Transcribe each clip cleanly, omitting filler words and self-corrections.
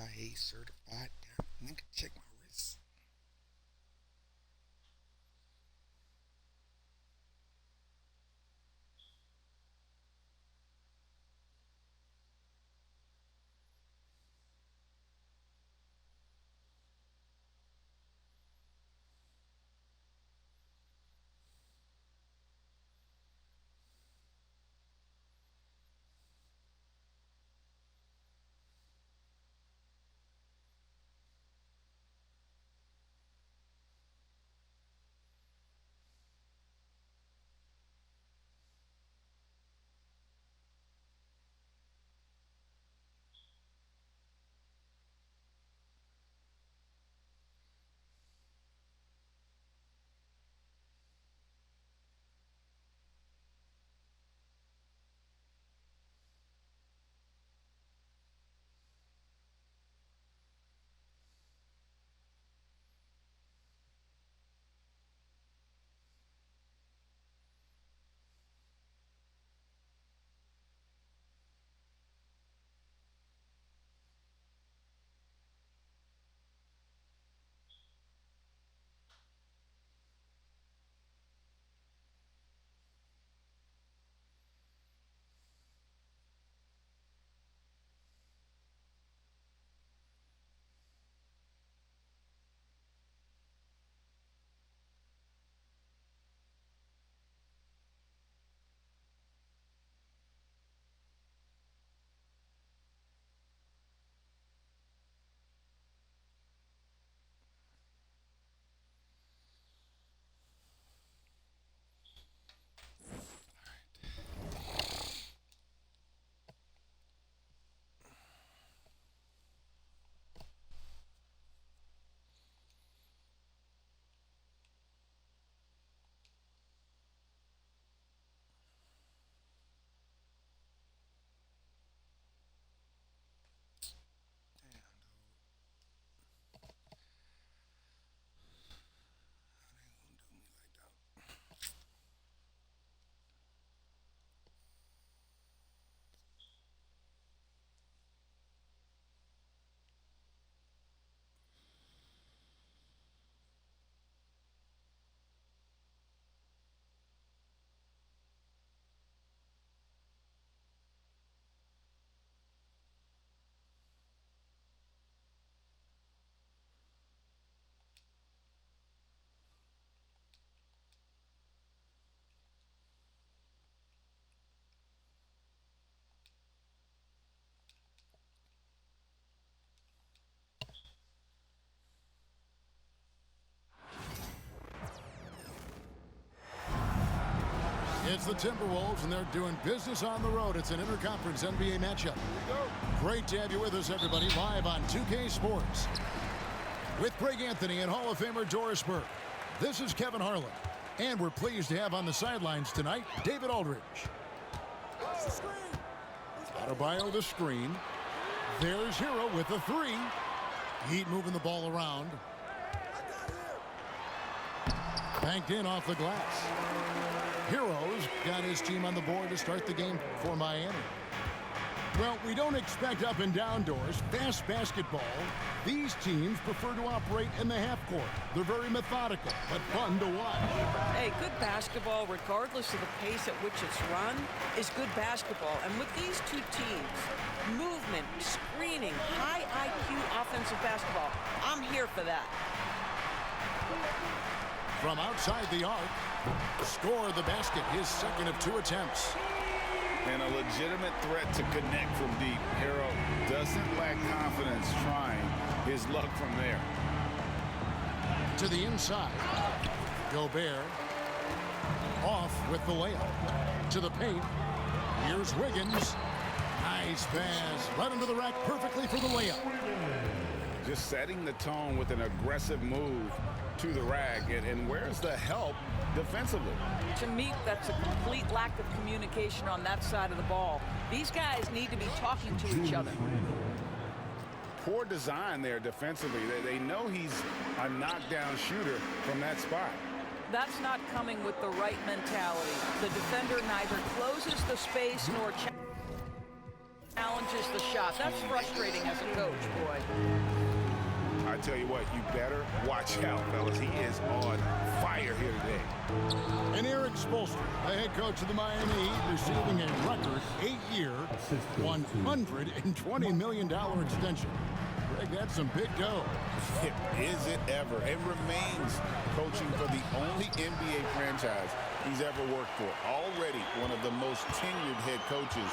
CIA certified. Damn, nigga, check my wrist. Damn, dude. How they gonna do me like that? It's the Timberwolves, and they're doing business on the road. It's an interconference NBA matchup. Great to have you with us, everybody, live on 2K Sports. With Greg Anthony and Hall of Famer Doris Burke, this is Kevin Harlan. And we're pleased to have on the sidelines tonight, David Aldridge. Adebayo the screen. There's Hero with the three. Heat moving the ball around. Banked in off the glass. Heroes got his team on the board to start the game for Miami. Well, we don't expect up and down doors, fast basketball. These teams prefer to operate in the half court. They're very methodical, but fun to watch. Hey, good basketball, regardless of the pace at which it's run, is good basketball. And with these two teams, movement, screening, high IQ offensive basketball, I'm here for that. From outside the arc, score the basket, his second of two attempts. And a legitimate threat to connect from deep. Hero doesn't lack confidence trying his luck from there. To the inside, Gobert off with the layup. To the paint, here's Wiggins. Nice pass, right into the rack perfectly for the layup. Just setting the tone with an aggressive move to the rack. And where's the help defensively? To me, that's a complete lack of communication on that side of the ball. These guys need to be talking to each other. Poor design there defensively. They know he's a knockdown shooter from that spot. That's not coming with the right mentality. The defender neither closes the space nor challenges misjudges the shot. That's frustrating as a coach, boy. I tell you what, you better watch out, fellas. He is on fire here today. And Eric Spoelstra, the head coach of the Miami Heat, receiving a record 8-year, $120 million extension. Greg, that's some big dough. Is it ever? It remains coaching for the only NBA franchise he's ever worked for. Already one of the most tenured head coaches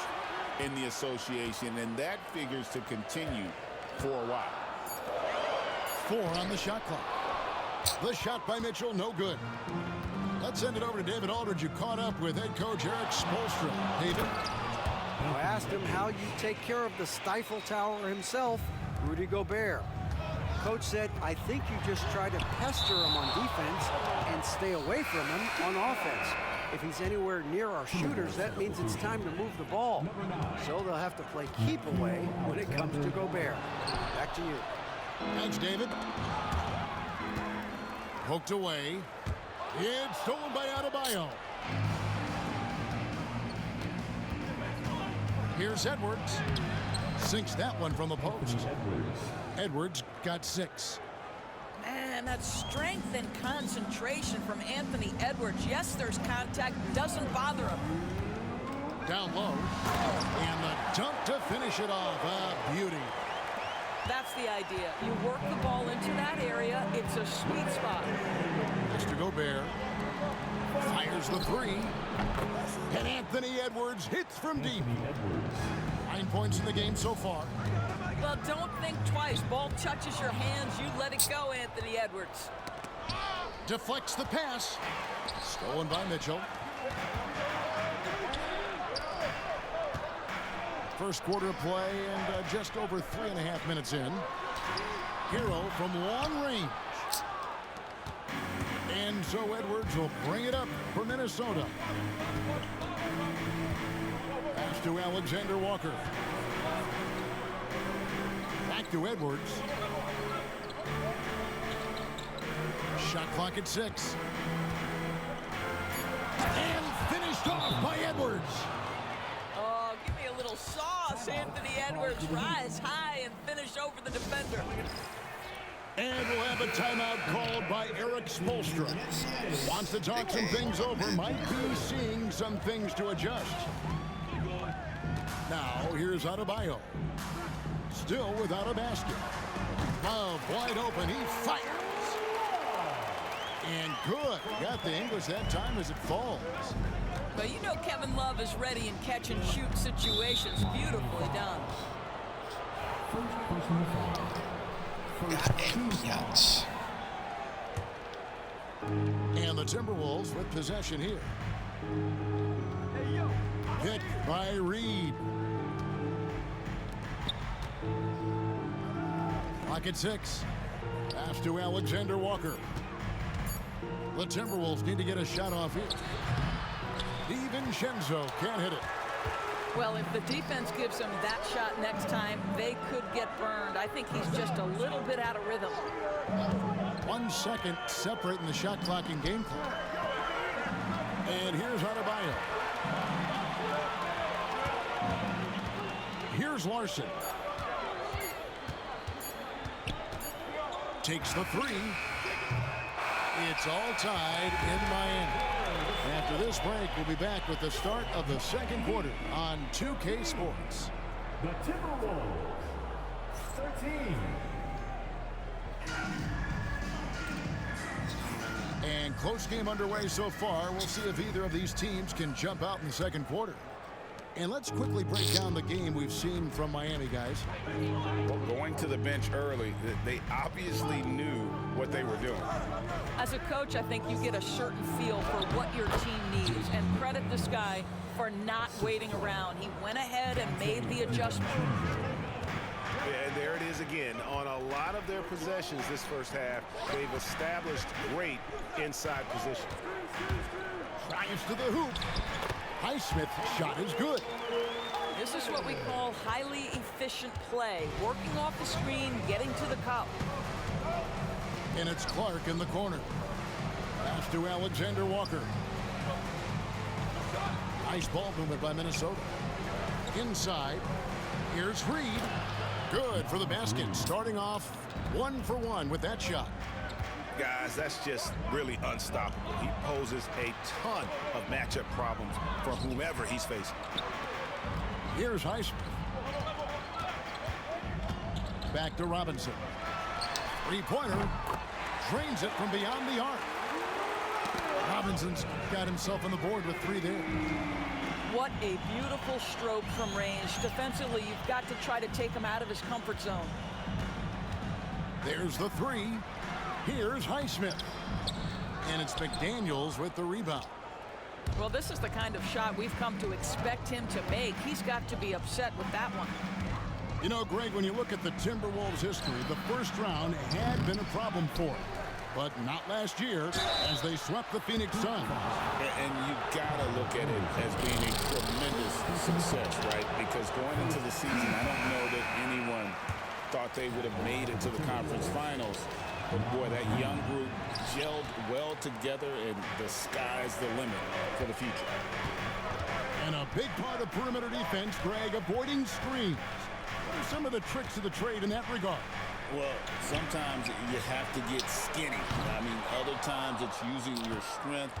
in the association, and that figures to continue for a while. 4 on the shot clock. The shot by Mitchell, no good. Let's send it over to David Aldridge, who caught up with head coach Eric Spoelstra. David? I asked him how you take care of the Stifle Tower himself, Rudy Gobert. Coach said, I think you just try to pester him on defense and stay away from him on offense. If he's anywhere near our shooters, that means it's time to move the ball. So they'll have to play keep away when it comes to Gobert. Back to you. Thanks, David. Poked away. It's stolen by Adebayo. Here's Edwards. Sinks that one from the post. Edwards got 6. Man, that strength and concentration from Anthony Edwards. Yes, there's contact. Doesn't bother him. Down low. And the dunk to finish it off. A beauty. That's the idea. You work the ball into that area. It's a sweet spot. Mr. Gobert fires the 3. And Anthony Edwards hits from deep. 9 points in the game so far. Well, don't think twice. Ball touches your hands. You let it go, Anthony Edwards. Deflects the pass. Stolen by Mitchell. First quarter of play and just over 3.5 minutes in. Hero from long range. And so Edwards will bring it up for Minnesota. Pass to Alexander Walker. Back to Edwards. Shot clock at 6. And finished off by Edwards. Oh, give me a little sauce, Anthony Edwards. Rise high and finish over the defender. And we'll have a timeout called by Eric Spoelstra. Wants to talk some things over. Might be seeing some things to adjust. Now, here's Adebayo. Still without a basket. Love wide open. He fires. And good. Got the English that time as it falls. But you know Kevin Love is ready in catch-and-shoot situations. Beautifully done. Goddamn Piats. And the Timberwolves with possession here. Hit by Reed. Pocket 6. Pass to Alexander Walker. The Timberwolves need to get a shot off here. DiVincenzo can't hit it. Well, if the defense gives him that shot next time, they could get burned. I think he's just a little bit out of rhythm. 1 second separating the shot clock and game clock. And here's Adebayo. Here's Larson. Takes the 3. It's all tied in Miami. After this break, we'll be back with the start of the second quarter on 2K Sports. The Timberwolves, 13. And close game underway so far. We'll see if either of these teams can jump out in the second quarter. And let's quickly break down the game we've seen from Miami, guys. Well, going to the bench early, they obviously knew what they were doing. As a coach, I think you get a certain feel for what your team needs, and credit this guy for not waiting around. He went ahead and made the adjustment. And there it is again. On a lot of their possessions this first half, they've established great inside position. Drives to the hoop. Highsmith's shot is good. This is what we call highly efficient play. Working off the screen, getting to the cup. And it's Clark in the corner. Pass to Alexander Walker. Nice ball movement by Minnesota. Inside, Here's Reed. Good for the basket. Starting off 1 for 1 with that shot. Guys, that's just really unstoppable. He poses a ton of matchup problems for whomever he's facing. Here's Highsmith. Back to Robinson. Three-pointer. Drains it from beyond the arc. Robinson's got himself on the board with 3 there. What a beautiful stroke from range. Defensively, you've got to try to take him out of his comfort zone. There's the 3. Here's Highsmith. And it's McDaniels with the rebound. Well, this is the kind of shot we've come to expect him to make. He's got to be upset with that one. You know, Greg, when you look at the Timberwolves' history, the first round had been a problem for them. But not last year, as they swept the Phoenix Suns. And you got to look at it as being a tremendous success, right? Because going into the season, I don't know that anyone thought they would have made it to the conference finals. But boy, that young group gelled well together, and the sky's the limit for the future. And a big part of perimeter defense, Greg, avoiding screens. What are some of the tricks of the trade in that regard? Well, sometimes you have to get skinny. I mean, other times it's using your strength.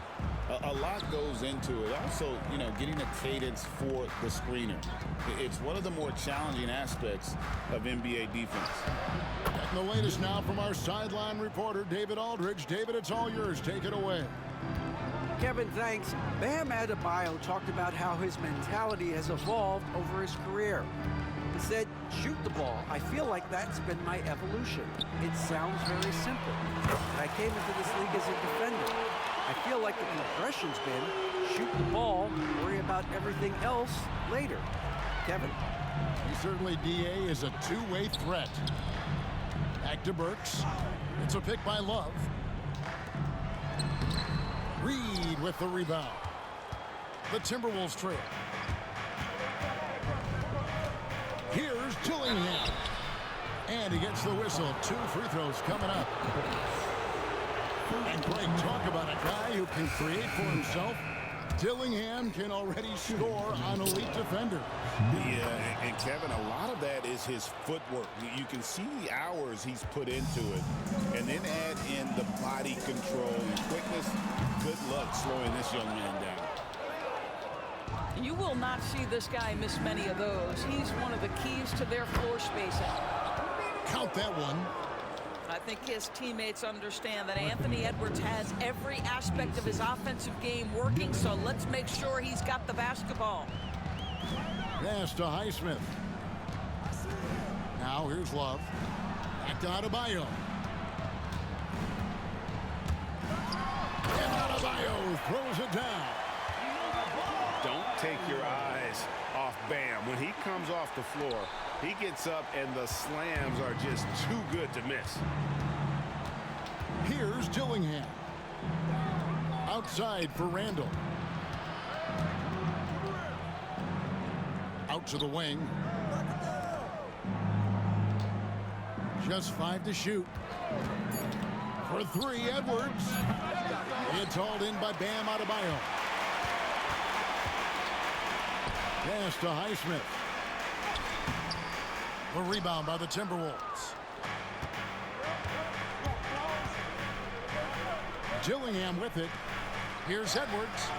A lot goes into it. Also, you know, getting a cadence for the screener. It's one of the more challenging aspects of NBA defense. And the latest now from our sideline reporter, David Aldridge. David, it's all yours. Take it away. Kevin, thanks. Bam Adebayo talked about how his mentality has evolved over his career. He said, shoot the ball. I feel like that's been my evolution. It sounds very simple. I came into this league as a defender. I feel like the progression's been shoot the ball, worry about everything else later. Kevin? He certainly, DA, is a two-way threat. Back to Burks. It's a pick by Love. Reed with the rebound. The Timberwolves trail. Here's Dillingham. And he gets the whistle. 2 free throws coming up. And Greg, talk about a guy who can create for himself. Dillingham can already score on elite defenders. Yeah, and Kevin, a lot of that is his footwork. You can see the hours he's put into it. And then add in the body control and quickness. Good luck slowing this young man down. You will not see this guy miss many of those. He's one of the keys to their floor spacing. Count that one. I think his teammates understand that Anthony Edwards has every aspect of his offensive game working, so let's make sure he's got the basketball. Pass to Highsmith. Now here's Love. Back to Adebayo. And Adebayo throws it down. Don't take your eyes off Bam. When he comes off the floor, he gets up and the slams are just too good to miss. Here's Dillingham. Outside for Randall. Out to the wing. Just 5 to shoot. For 3, Edwards. It's hauled in by Bam Adebayo. Pass to Highsmith. The rebound by the Timberwolves. Dillingham with it. Here's Edwards.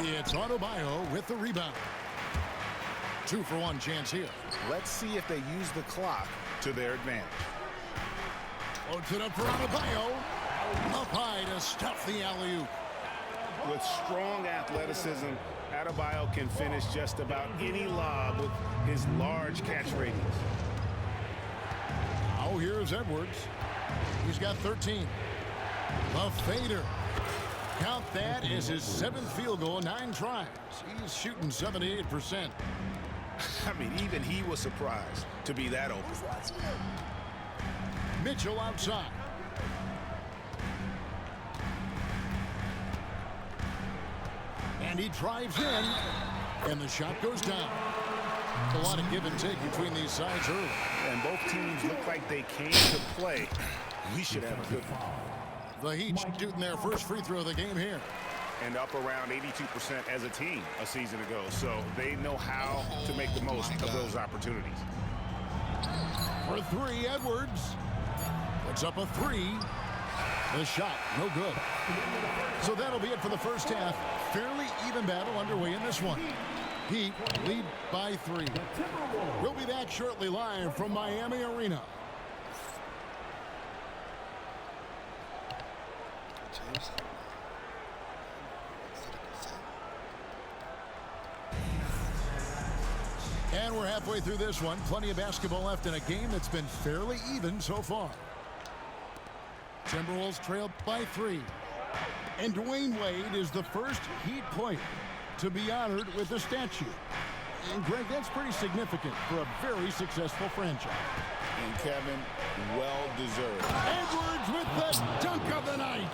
It's Adebayo with the rebound. 2 for 1 chance here. Let's see if they use the clock to their advantage. Floats it up for Adebayo. Up high to stuff the alley-oop. With strong athleticism, Adebayo can finish just about any lob with his large catch radius. Now here's Edwards. He's got 13. A fader. Count that as his 7th field goal, 9 tries. He's shooting 78%. I mean, even he was surprised to be that open. Mitchell outside. And he drives in, and the shot goes down. A lot of give and take between these sides early. And both teams look like they came to play. We should have a good one. The Heat shooting their first free throw of the game here. and up around 82% as a team a season ago. So they know how to make the most of those opportunities. For three, Edwards puts up a three. The shot, no good. So that'll be it for the first half. Fairly even battle underway in this one. Heat lead by 3. We'll be back shortly live from Miami Arena. James. And we're halfway through this one. Plenty of basketball left in a game that's been fairly even so far. Timberwolves trailed by 3. And Dwayne Wade is the first Heat player to be honored with a statue. And Greg, that's pretty significant for a very successful franchise. And Kevin, well deserved. Edwards with the dunk of the night.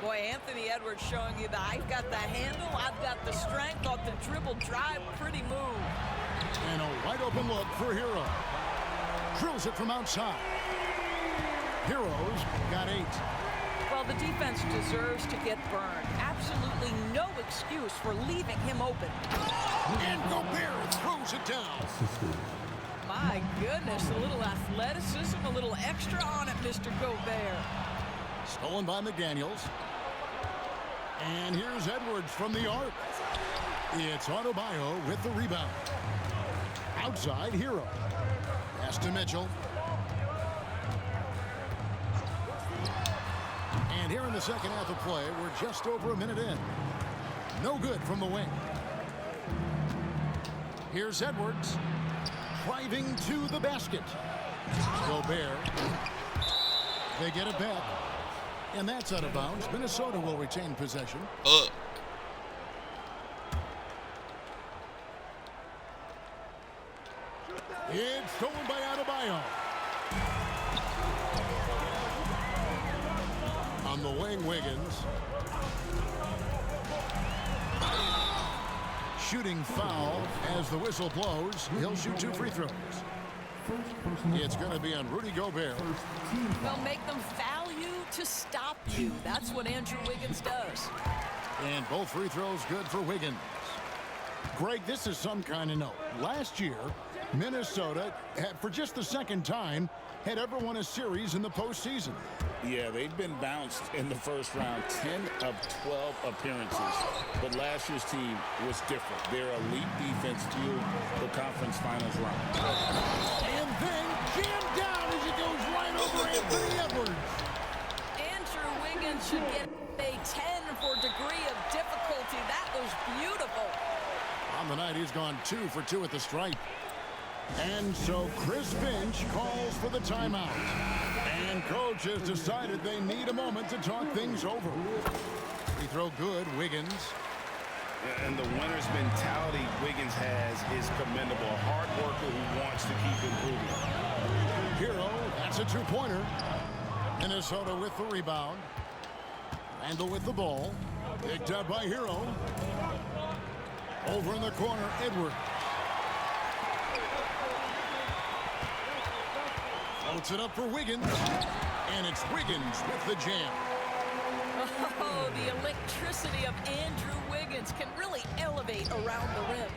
Boy, Anthony Edwards showing you that I've got the handle, I've got the strength off the dribble drive. Pretty move. And a wide open look for Hero. Drills it from outside. Heroes got 8. Well, the defense deserves to get burned. Absolutely no excuse for leaving him open. And Gobert throws it down. My goodness, a little athleticism, a little extra on it, Mr. Gobert. Stolen by McDaniels. And here's Edwards from the arc. It's Adebayo with the rebound. Outside, Hero. Pass to Mitchell. And here in the second half of play, we're just over a minute in. No good from the wing. Here's Edwards. Driving to the basket. Gobert. They get it back. And that's out of bounds. Minnesota will retain possession. It's stolen by Adebayo. On the wing, Wiggins. Shooting foul as the whistle blows. He'll shoot 2 free throws. It's going to be on Rudy Gobert. They'll make them foul you to stop you. That's what Andrew Wiggins does. And both free throws good for Wiggins. Greg, this is some kind of note. Last year, Minnesota, for just the second time, had ever won a series in the postseason. Yeah, they've been bounced in the first round, 10 of 12 appearances. But last year's team was different. Their elite defense fueled the conference finals run. And then jammed down as it goes right over Anthony Edwards. Andrew Wiggins should get a 10 for degree of difficulty. That was beautiful. On the night, he's gone 2 for 2 at the stripe. And so Chris Finch calls for the timeout. And coach has decided they need a moment to talk things over. Free throw good, Wiggins. And the winner's mentality Wiggins has is commendable. A hard worker who wants to keep improving. Hero, that's a 2-pointer. Minnesota with the rebound. Randall with the ball. Picked up by Hero. Over in the corner, Edwards. Floats it up for Wiggins. And it's Wiggins with the jam. Oh, the electricity of Andrew Wiggins can really elevate around the rim.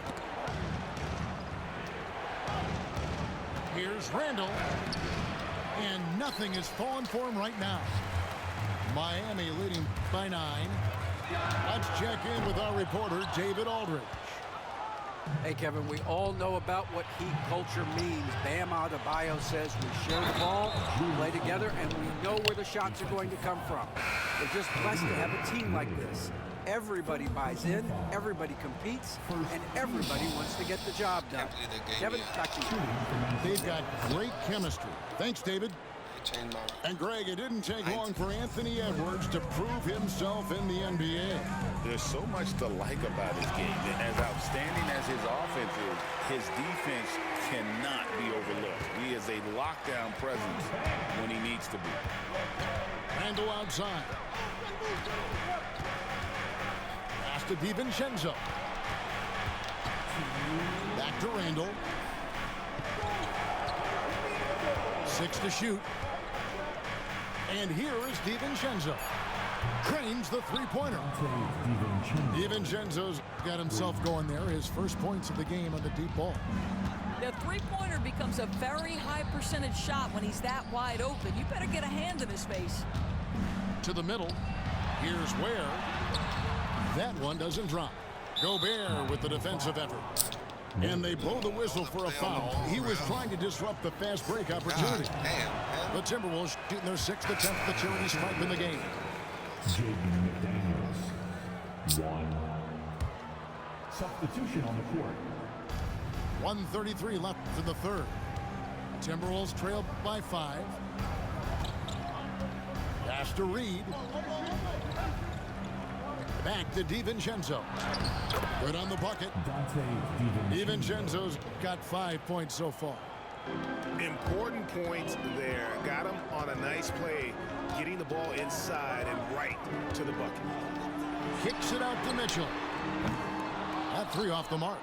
Here's Randall. And nothing is falling for him right now. Miami leading by 9. Let's check in with our reporter, David Aldridge. Hey, Kevin, we all know about what Heat culture means. Bam Adebayo says we share the ball, we play together, and we know where the shots are going to come from. We're just blessed to have a team like this. Everybody buys in, everybody competes, and everybody wants to get the job done. Kevin, back to you. They've got great chemistry. Thanks, David. Changed my And Greg, it didn't take long for Anthony Edwards to prove himself in the NBA. There's so much to like about his game. As outstanding as his offense is, his defense cannot be overlooked. He is a lockdown presence when he needs to be. Randall outside. Pass to DiVincenzo. Back to Randall. 6 to shoot. And here is DiVincenzo. Drains the three-pointer. DiVincenzo's got himself going there. His first points of the game on the deep ball. The three-pointer becomes a very high percentage shot when he's that wide open. You better get a hand in his face. To the middle. Here's Ware. That one doesn't drop. Gobert with the defensive effort. And they blow the whistle for a foul. He was trying to disrupt the fast break opportunity. The Timberwolves shooting their 6th attempt at the charity stripe in the game. Jaden McDaniels. 1. Substitution on the court. 1:33 left in the third. Timberwolves trail by 5. Pass to Reed. Back to DiVincenzo. Good on the bucket. DiVincenzo's got 5 points so far. Important points there. Got him on a nice play, getting the ball inside and right to the bucket. Kicks it out to Mitchell. That 3 off the mark.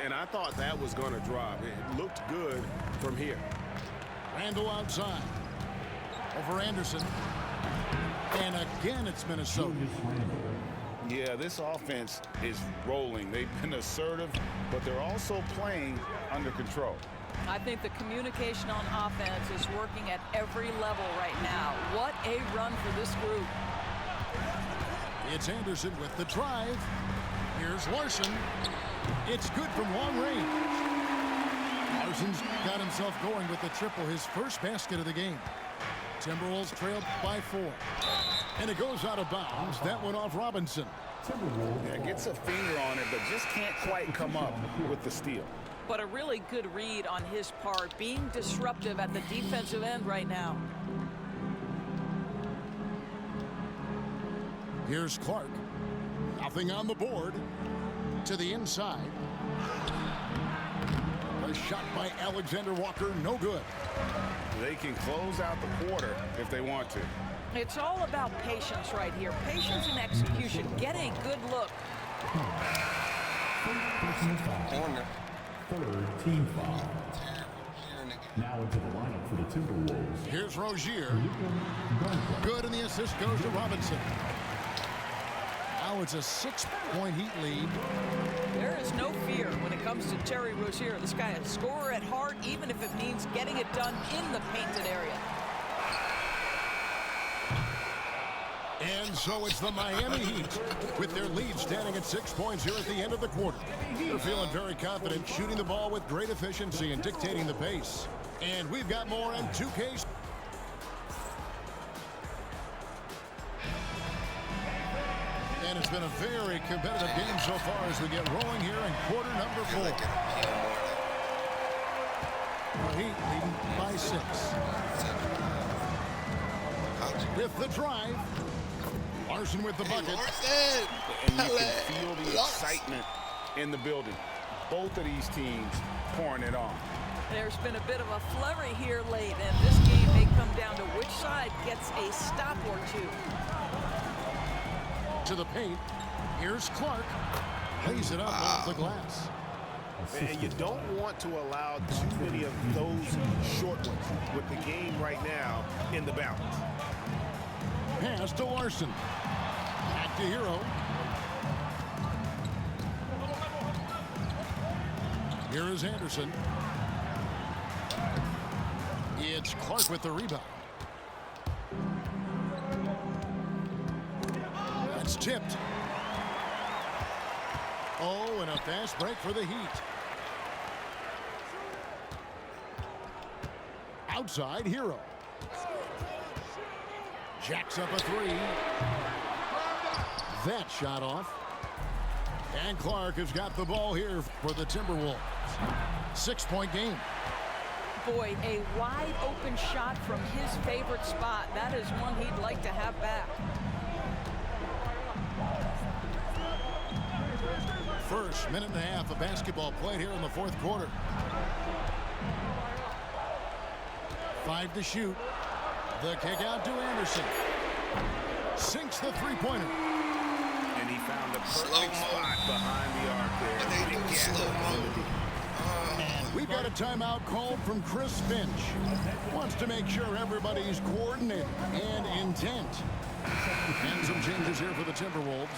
And I thought that was going to drop. It looked good from here. Randall outside. Over Anderson. And again, it's Minnesota. Yeah, this offense is rolling. They've been assertive, but they're also playing under control. I think the communication on offense is working at every level right now. What a run for this group. It's Anderson with the drive. Here's Larson. It's good from long range. Larson's got himself going with the triple, his first basket of the game. Timberwolves trailed by 4. And it goes out of bounds. That went off Robinson. Yeah, gets a finger on it, but just can't quite come up with the steal. But a really good read on his part, being disruptive at the defensive end right now. Here's Clark. Nothing on the board. To the inside. A shot by Alexander Walker, no good. They can close out the quarter if they want to. It's all about patience right here. Patience and execution. Get a good look. Corner. Third team foul. Now into the lineup for the Timberwolves. Here's Rozier. Good, and the assist goes to Robinson. Now it's a 6-point Heat lead. There is no fear when it comes to Terry Rozier. This guy is a scorer at heart, even if it means getting it done in the painted area. And so it's the Miami Heat with their lead standing at 6 points here at the end of the quarter. They're feeling very confident, shooting the ball with great efficiency and dictating the pace. And we've got more on 2K. And it's been a very competitive game so far as we get rolling here in quarter number 4. The Heat leading by 6. With the drive. Larson with the bucket. And you can feel the excitement in the building. Both of these teams pouring it on. There's been a bit of a flurry here late, and this game may come down to which side gets a stop or two. To the paint. Here's Clark. Lays it up off the glass. And you don't want to allow too many of those short ones with the game right now in the balance. Pass to Larson. Back to Hero. Here is Anderson. It's Clark with the rebound. That's tipped. Oh, and a fast break for the Heat. Outside, Hero. Jacks up a 3. That shot off. And Clark has got the ball here for the Timberwolves. 6-point game. Boy, a wide open shot from his favorite spot. That is one he'd like to have back. First minute and a half of basketball played here in the fourth quarter. 5 to shoot. The kick out to Anderson. Sinks the three-pointer. And he found the perfect spot behind the arc there. They do slow-mo. And We've got a timeout called from Chris Finch. Wants to make sure everybody's coordinated and intent. And some changes here for the Timberwolves.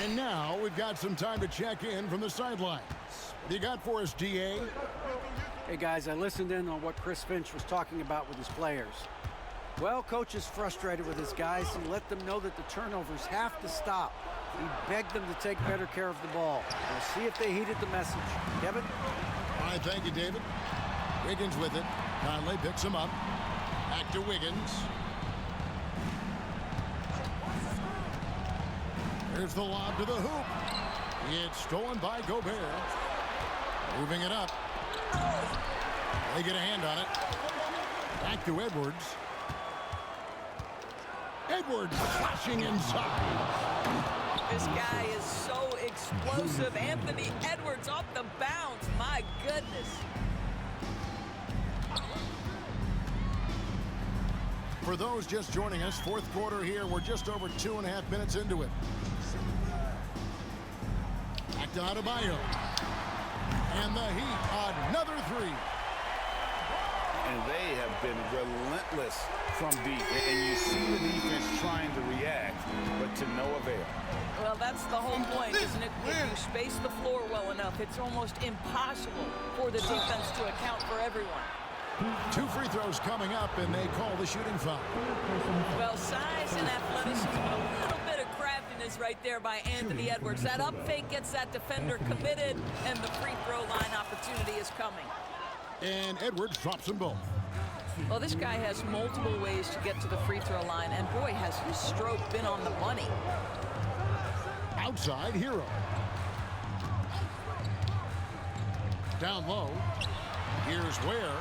And now we've got some time to check in from the sidelines. What do you got for us, DA? Hey, guys, I listened in on what Chris Finch was talking about with his players. Well, coach is frustrated with his guys. He let them know that the turnovers have to stop. He begged them to take better care of the ball. We'll see if they heeded the message. Kevin? All right, thank you, David. Wiggins with it. Conley picks him up. Back to Wiggins. Here's the lob to the hoop. It's stolen by Gobert. Moving it up. They get a hand on it. Back to Edwards. Edwards flashing inside. This guy is so explosive. Anthony Edwards off the bounce. My goodness. For those just joining us, fourth quarter here. We're just over 2.5 minutes into it. Back to Adebayo. And the Heat, another three. And they have been relentless from deep. And you see the defense trying to react, but to no avail. Well, that's the whole point, isn't it? If you space the floor well enough, it's almost impossible for the defense to account for everyone. 2 free throws coming up, and they call the shooting foul. Well, size and athleticism, a little bit of craftiness right there by Anthony Edwards. That up fake gets that defender committed, and the free throw line opportunity is coming. And Edwards drops them both. Well, this guy has multiple ways to get to the free throw line, and boy, has his stroke been on the money. Outside, Hero. Down low. Here's Ware.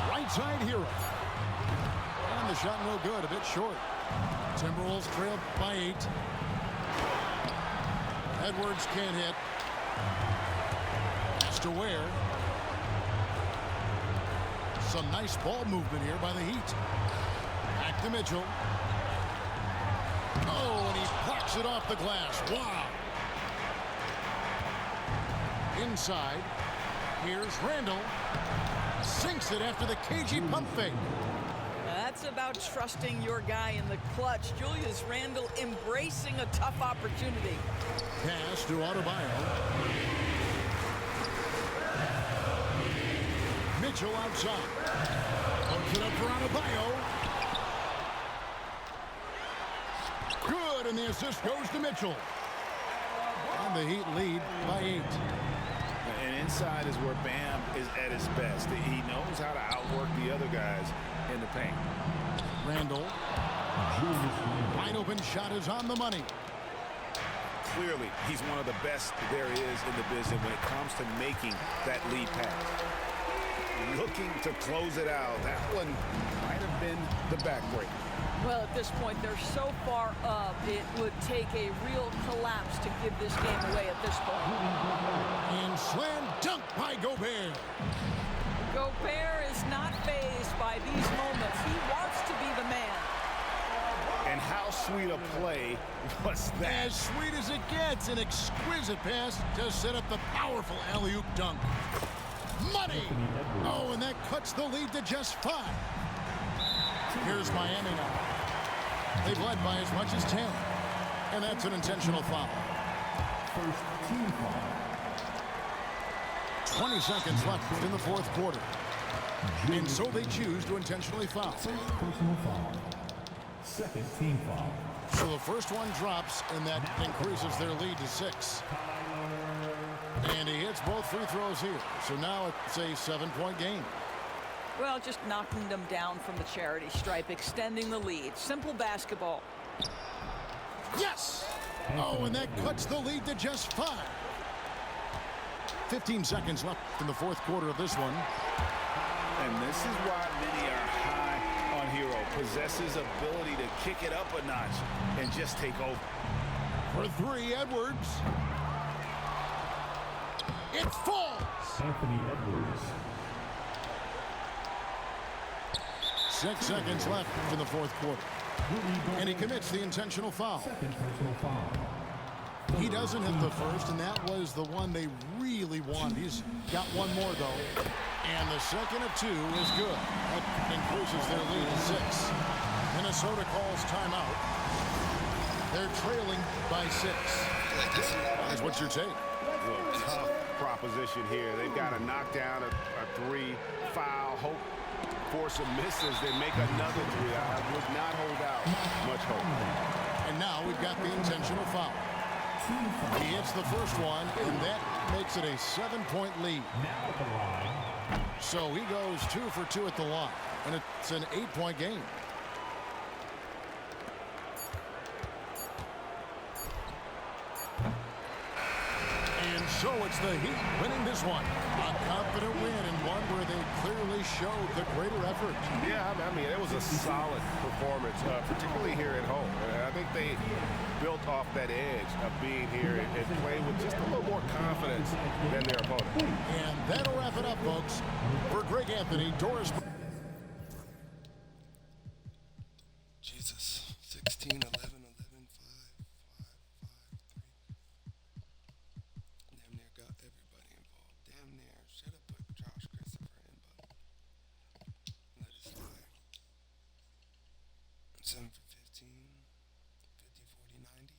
Right side, Hero. And the shot no good, a bit short. Timberwolves trailed by 8. Edwards can't hit. Pass to Ware. Some nice ball movement here by the Heat. Back to Mitchell. Oh, and he blocks it off the glass. Wow. Inside. Here's Randall. Sinks it after the cagey pump fake. That's about trusting your guy in the clutch. Julius Randle embracing a tough opportunity. Pass to Adebayo. Mitchell outside. Puts it up for Adebayo. Good, and the assist goes to Mitchell. And the Heat lead by 8. And inside is where Bam is at his best. He knows how to outwork the other guys in the paint. Randall. Wide open shot is on the money. Clearly, he's one of the best there is in the business when it comes to making that lead pass. Looking to close it out. That one might have been the backbreaker. Well, at this point, they're so far up, it would take a real collapse to give this game away at this point. And slam dunk by Gobert. Gobert is not fazed by these moments. He wants to be the man. And how sweet a play was that? As sweet as it gets, an exquisite pass to set up the powerful alley-oop dunk. Money! Oh, and that cuts the lead to just 5. Here's Miami now. They've led by as much as 10. And that's an intentional foul. First team foul. 20 seconds left in the fourth quarter. And so they choose to intentionally foul. Personal foul. Second team foul. So the first one drops, and that increases their lead to 6. And he hits both free throws here. So now it's a 7-point game. Well, just knocking them down from the charity stripe, extending the lead. Simple basketball. Yes! Oh, and that cuts the lead to just 5. 15 seconds left in the fourth quarter of this one. And this is why many are high on Hero. Possesses ability to kick it up a notch and just take over. For 3, Edwards. It falls! Anthony Edwards. 6 seconds left in the fourth quarter. And he commits the intentional foul. Second personal foul. He doesn't hit the first, and that was the one they really wanted. He's got one more, though. And the second of 2 is good. That increases their lead to 6. Minnesota calls timeout. They're trailing by 6. What's your take? Well, tough proposition here. They've got to knock down a 3, foul, hope for some misses. They make another 3. I would not hold out much hope. And now we've got the intentional foul. He hits the first one, and that makes it a 7-point lead. So he goes 2 for 2 at the line, and it's an 8-point game. And so it's the Heat winning this one. A confident win, and one where they clearly showed the greater effort. Yeah, I mean, it was a solid performance, particularly here at home. I think they built off that edge of being here and playing with just a little more confidence than their opponent. And that'll wrap it up, folks. For Greg Anthony, Doris. Jesus. 16, 11, 11, 5, 5, 5, 3. Damn near got everybody involved. Damn near. Should have put Josh Christopher in, but let it slide. 7 for 15. 50, 40, 90.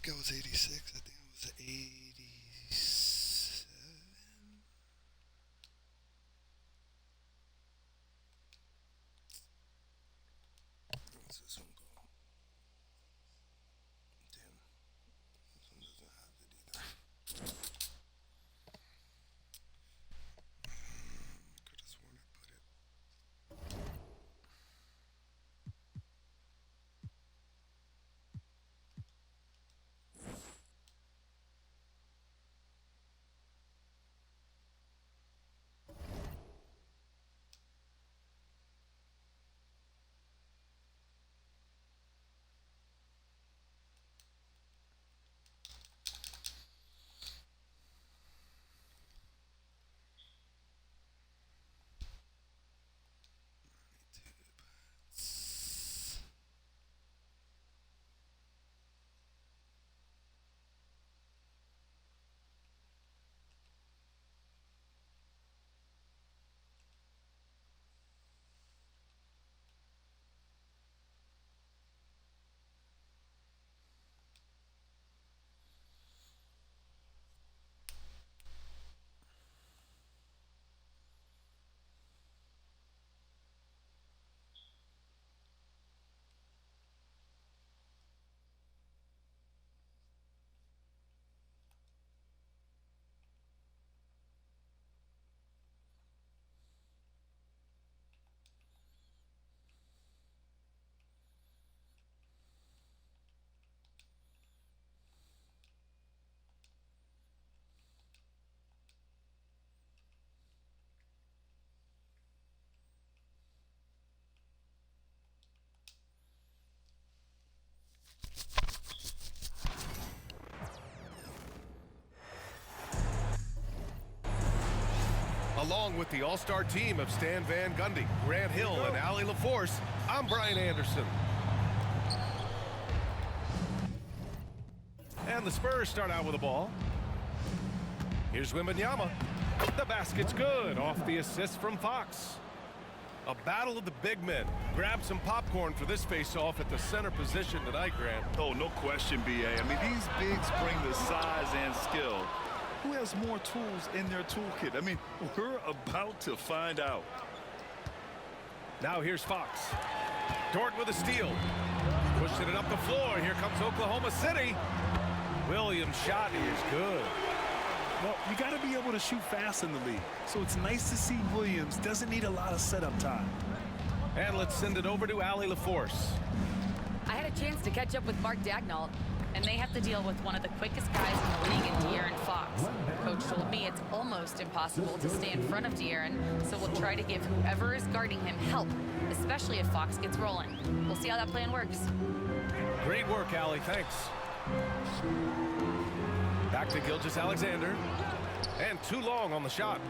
think I was 86. I think I was 87. What's this one go? Damn. This one doesn't have it either. Could have sworn I put it. Along with the all-star team of Stan Van Gundy, Grant Hill, and Allie LaForce, I'm Brian Anderson. And the Spurs start out with the ball. Here's Wembanyama. The basket's good off the assist from Fox. A battle of the big men. Grab some popcorn for this face-off at the center position tonight, Grant. Oh, no question, B.A. I mean, these bigs bring the size and skill. Who has more tools in their toolkit? I mean, we're about to find out. Now here's Fox. Dort with a steal. Pushing it up the floor. Here comes Oklahoma City. Williams' shot is good. Well, you got to be able to shoot fast in the league. So it's nice to see Williams doesn't need a lot of setup time. And let's send it over to Allie LaForce. I had a chance to catch up with Mark Daignault, and they have to deal with one of the quickest guys in the league in De'Aaron Fox. Coach told me it's almost impossible to stay in front of De'Aaron, so we'll try to give whoever is guarding him help, especially if Fox gets rolling. We'll see how that plan works. Great work, Allie. Thanks. Back to Gilgeous-Alexander. And too long on the shot.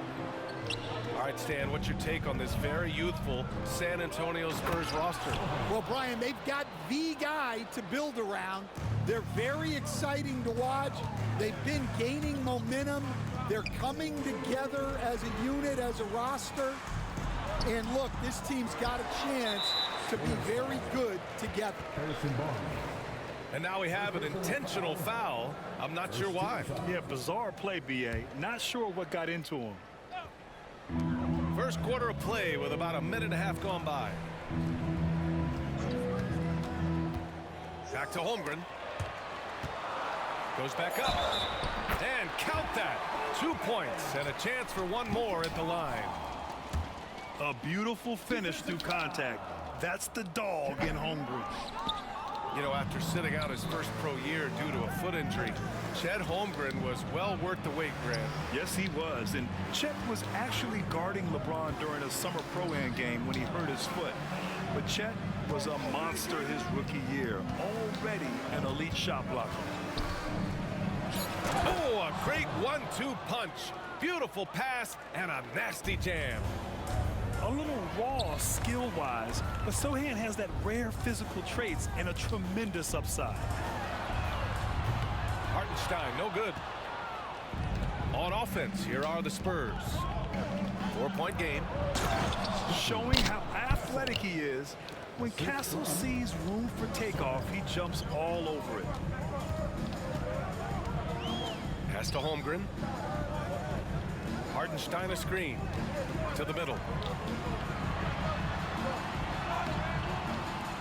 All right, Stan, what's your take on this very youthful San Antonio Spurs roster? Well, Brian, they've got the guy to build around. They're very exciting to watch. They've been gaining momentum. They're coming together as a unit, as a roster. And look, this team's got a chance to be very good together. And now we have an intentional foul. I'm not sure why. Yeah, bizarre play, B.A. Not sure what got into him. First quarter of play with about a minute and a half gone by. Back to Holmgren. Goes back up. And count that. 2 points and a chance for one more at the line. A beautiful finish through contact. That's the dog in Holmgren. You know, after sitting out his first pro year due to a foot injury, Chet Holmgren was well worth the wait, Grant. Yes, he was. And Chet was actually guarding LeBron during a summer pro-am game when he hurt his foot. But Chet was a monster his rookie year, already an elite shot blocker. Oh, a great 1-2 punch. Beautiful pass and a nasty jam. A little raw skill-wise, but Sochan has that rare physical traits and a tremendous upside. Hartenstein, no good. On offense, here are the Spurs. 4-point game. Showing how athletic he is. When Castle sees room for takeoff, he jumps all over it. Pass to Holmgren. Hardenstein a screen. To the middle.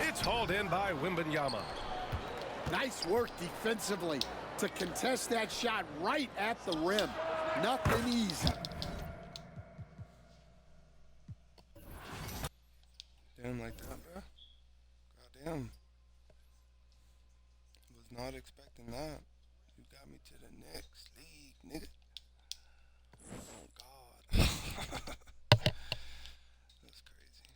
It's hauled in by Wembanyama. Nice work defensively to contest that shot right at the rim. Nothing easy. Damn like that, bro. Goddamn. Was not expecting that. You got me to the next league, nigga. Oh, God. That's crazy.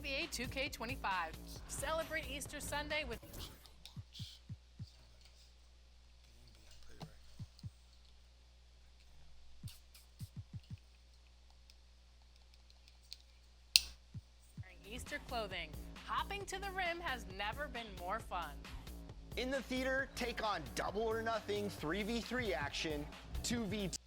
NBA 2K25. Celebrate Easter Sunday with wearing Easter clothing. Hopping to the rim has never been more fun. In the theater, take on double or nothing 3v3 action, 2v2.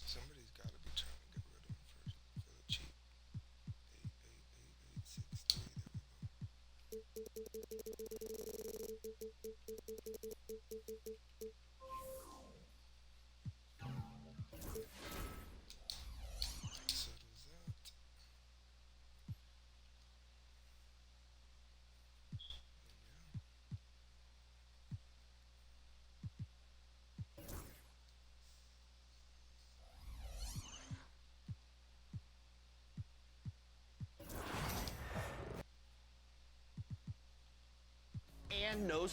Somebody's got to be trying to get rid of him for the cheap. 863. Settles that. And no.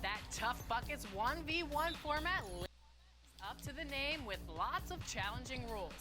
That Tough Buckets 1v1 format lives up to the name with lots of challenging rules.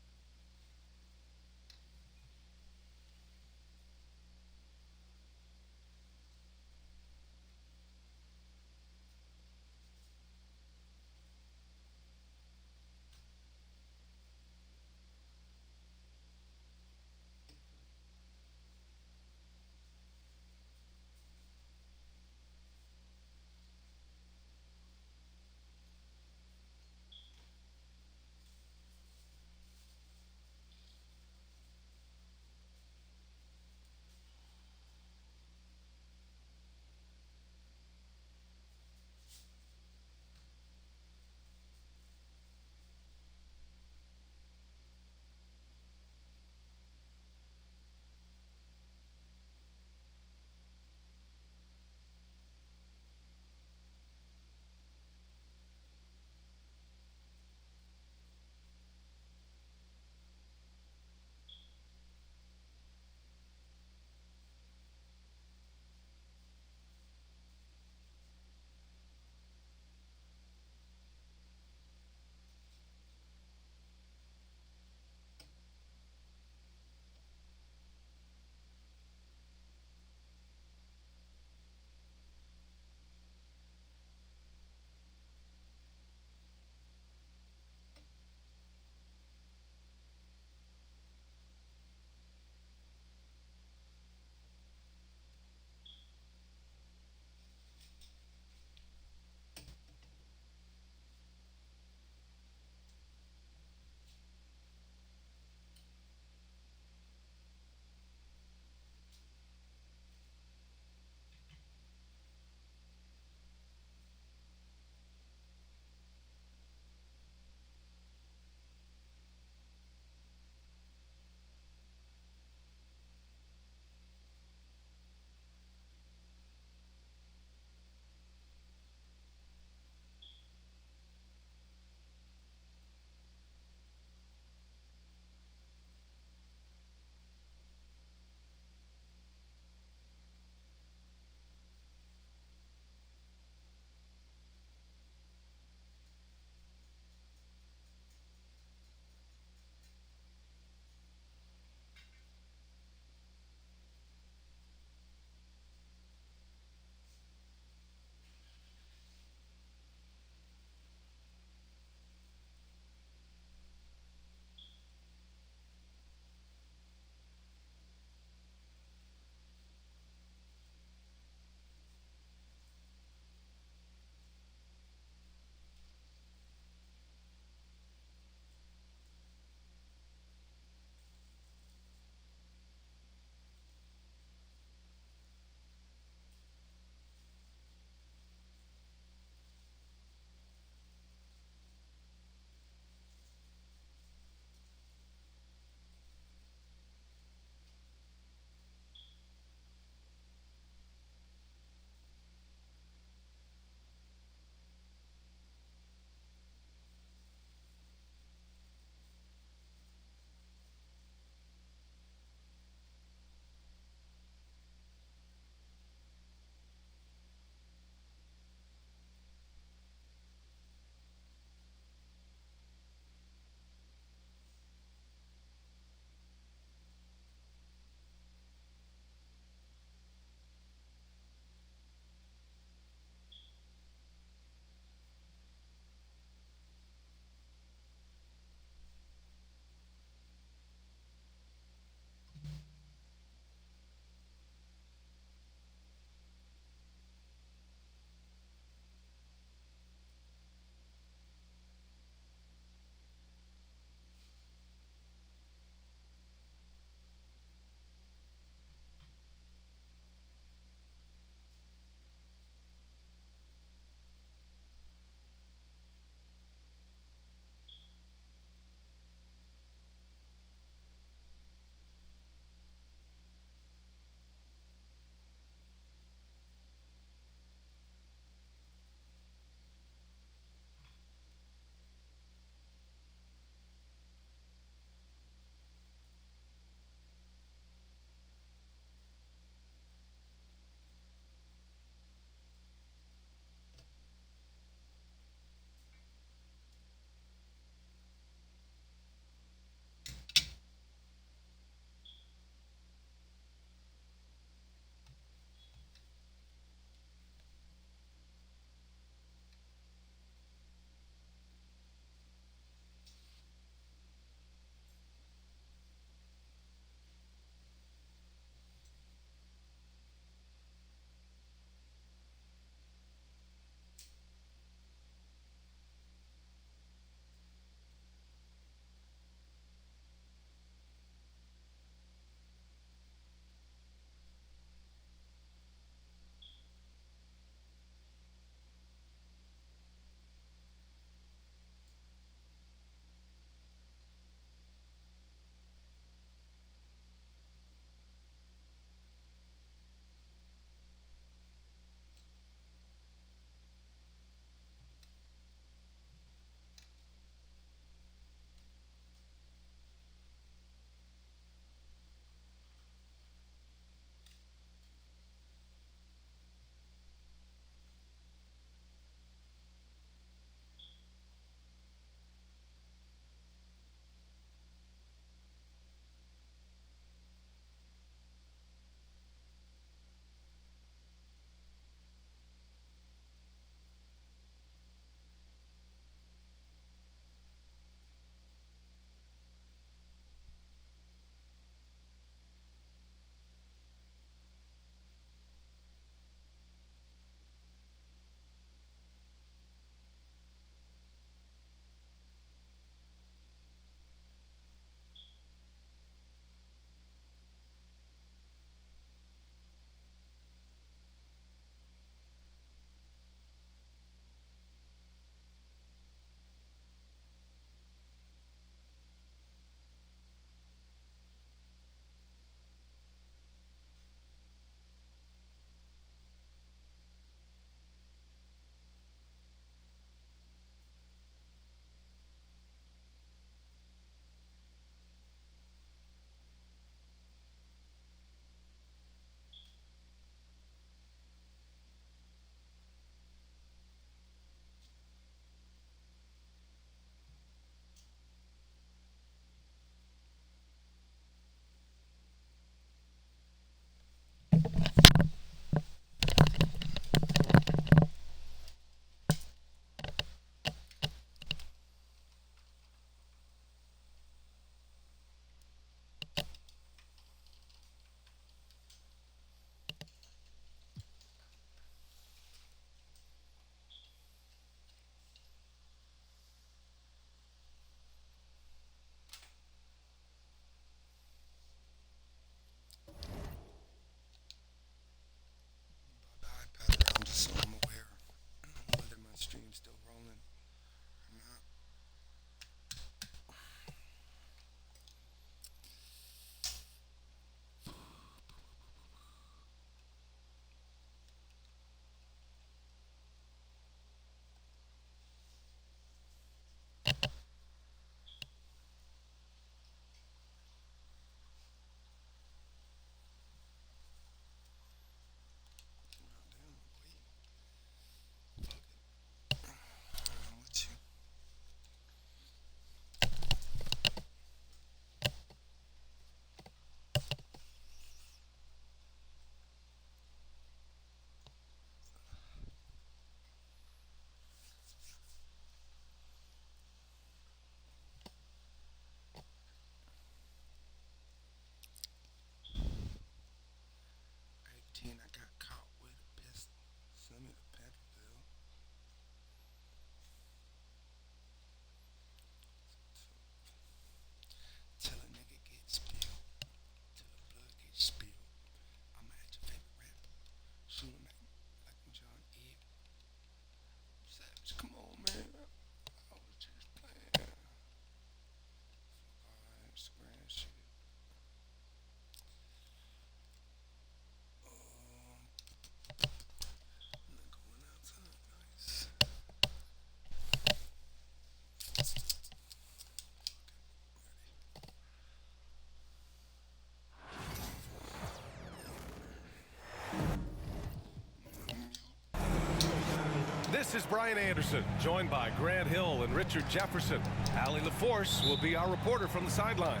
This is Brian Anderson, joined by Grant Hill and Richard Jefferson. Allie LaForce will be our reporter from the sideline.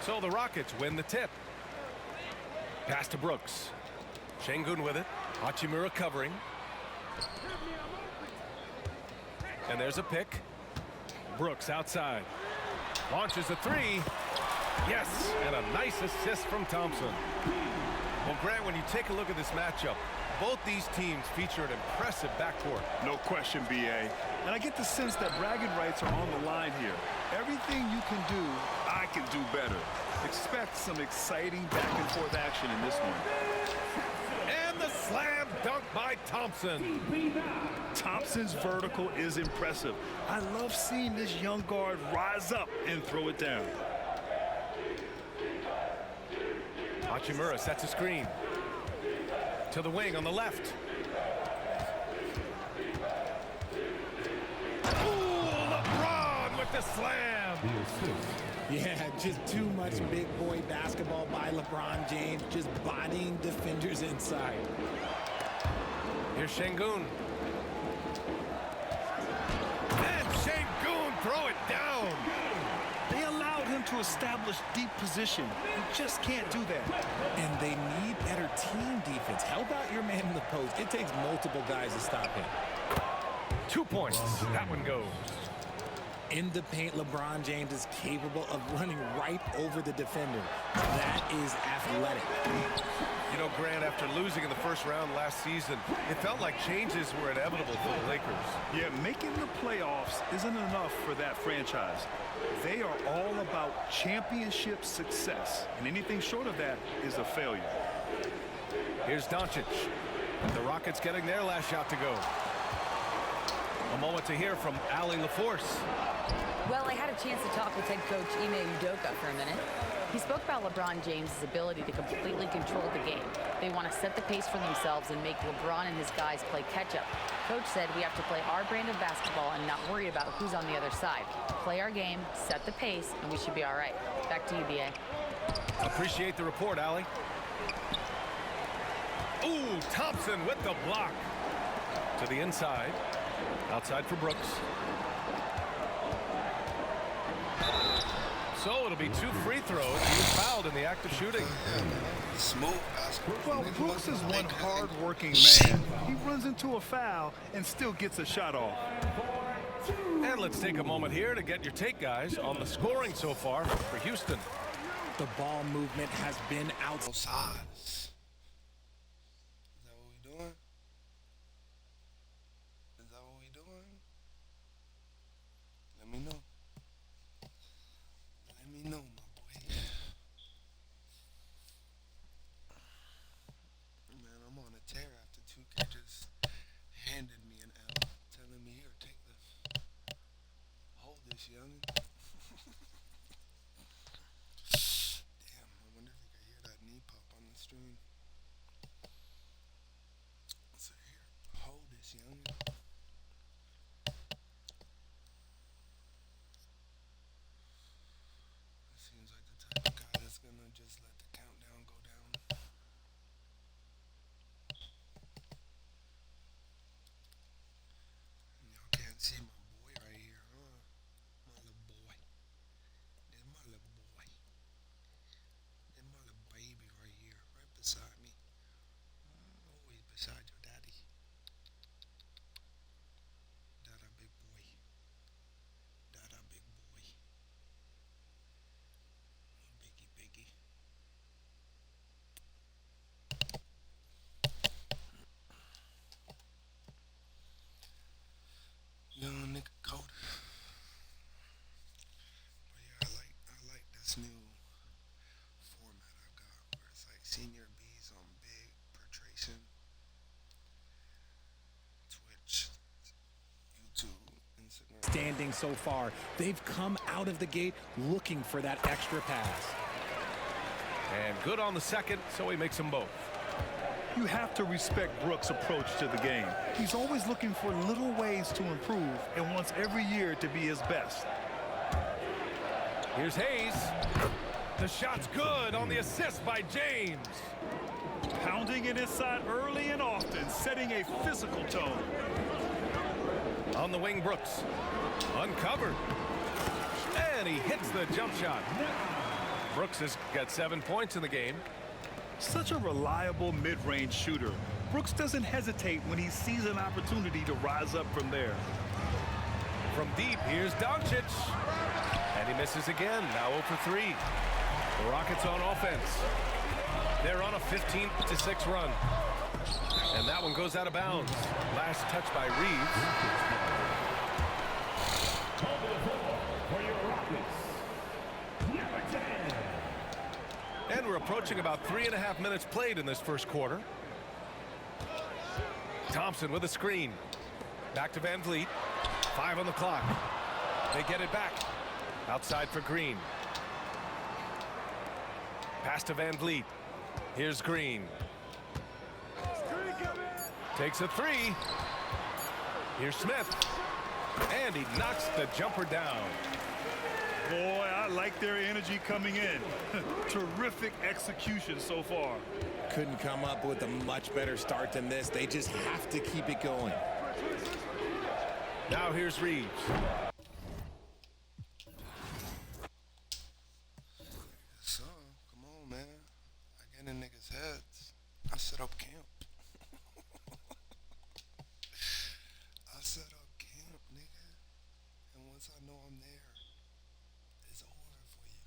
So the Rockets win the tip. Pass to Brooks. Şengün with it. Hachimura covering. And there's a pick. Brooks outside. Launches a three. Yes, and a nice assist from Thompson. Well, Grant, when you take a look at this matchup, both these teams feature an impressive backcourt. No question, B.A. And I get the sense that bragging rights are on the line here. Everything you can do, I can do better. Expect some exciting back-and-forth action in this one. And the slam dunk by Thompson. Thompson's vertical is impressive. I love seeing this young guard rise up and throw it down. Hachimura sets a screen. To the wing on the left. Ooh, LeBron with the slam. Yeah, just too much big boy basketball by LeBron James, just bodying defenders inside. Here's Şengün. And Şengün throw it down. They allowed him to establish deep position. You just can't do that. And they need better team defense. Help out your man in the post. It takes multiple guys to stop him. 2 points. That one goes. In the paint, LeBron James is capable of running right over the defender. That is athletic. You know, Grant, after losing in the first round last season, it felt like changes were inevitable for the Lakers. Yeah, making the playoffs isn't enough for that franchise. They are all about championship success, and anything short of that is a failure. Here's Doncic. The Rockets getting their last shot to go. A moment to hear from Allie LaForce. Well, I had a chance to talk with head coach Ime Udoka for a minute. He spoke about LeBron James' ability to completely control the game. They want to set the pace for themselves and make LeBron and his guys play catch-up. Coach said we have to play our brand of basketball and not worry about who's on the other side. Play our game, set the pace, and we should be all right. Back to you, B.A. Appreciate the report, Allie. Ooh, Thompson with the block. To the inside. Outside for Brooks. So it'll be 2 free throws. He was fouled in the act of shooting. Smooth basketball. Well, Brooks is one hard-working man. He runs into a foul and still gets a shot off. And let's take a moment here to get your take, guys, on the scoring so far for Houston. The ball movement has been out. Sides. Is that what we doing? Is that what we doing? Let me know. Let me know, my boy. Man, I'm on a tear after 2K just handed me an L, telling me, here, take this. Hold this, youngin'. Damn, I wonder if you could hear that knee pop on the stream. So here, hold this, youngin'. Seems like the type of guy that's gonna just let the countdown go down. And y'all can't see my boy right here, huh? My little boy. There's my little boy. There's my little baby right here, right beside me. Always beside your daddy. Dada big boy. Dada big boy. Biggie, biggie. Young nigga cold. But yeah, I like this new format I got where it's like senior B's on big Pertration, Twitch, YouTube, Instagram. Standing so far, they've come out of the gate looking for that extra pass. And good on the second, so he makes them both. You have to respect Brooks' approach to the game. He's always looking for little ways to improve and wants every year to be his best. Here's Hayes. The shot's good on the assist by James. Pounding it inside early and often, setting a physical tone. On the wing, Brooks. Uncovered. And he hits the jump shot. Brooks has got 7 points in the game. Such a reliable mid-range shooter. Brooks doesn't hesitate when he sees an opportunity to rise up from there. From deep, here's Doncic. And he misses again, now 0 for 3. The Rockets on offense. They're on a 15-6 run. And that one goes out of bounds. Last touch by Reeves. And we're approaching about 3.5 minutes played in this first quarter. Thompson with a screen. Back to Van Vliet. 5 on the clock. They get it back. Outside for Green. Pass to Van Vliet. Here's Green. Takes a 3. Here's Smith. And he knocks the jumper down. Boy, I like their energy coming in. Terrific execution so far. Couldn't come up with a much better start than this. They just have to keep it going. Now here's Reeves. So, come on, man. I get in niggas' heads. I set up camp. I set up camp, nigga. And once I know I'm there, it's over for you.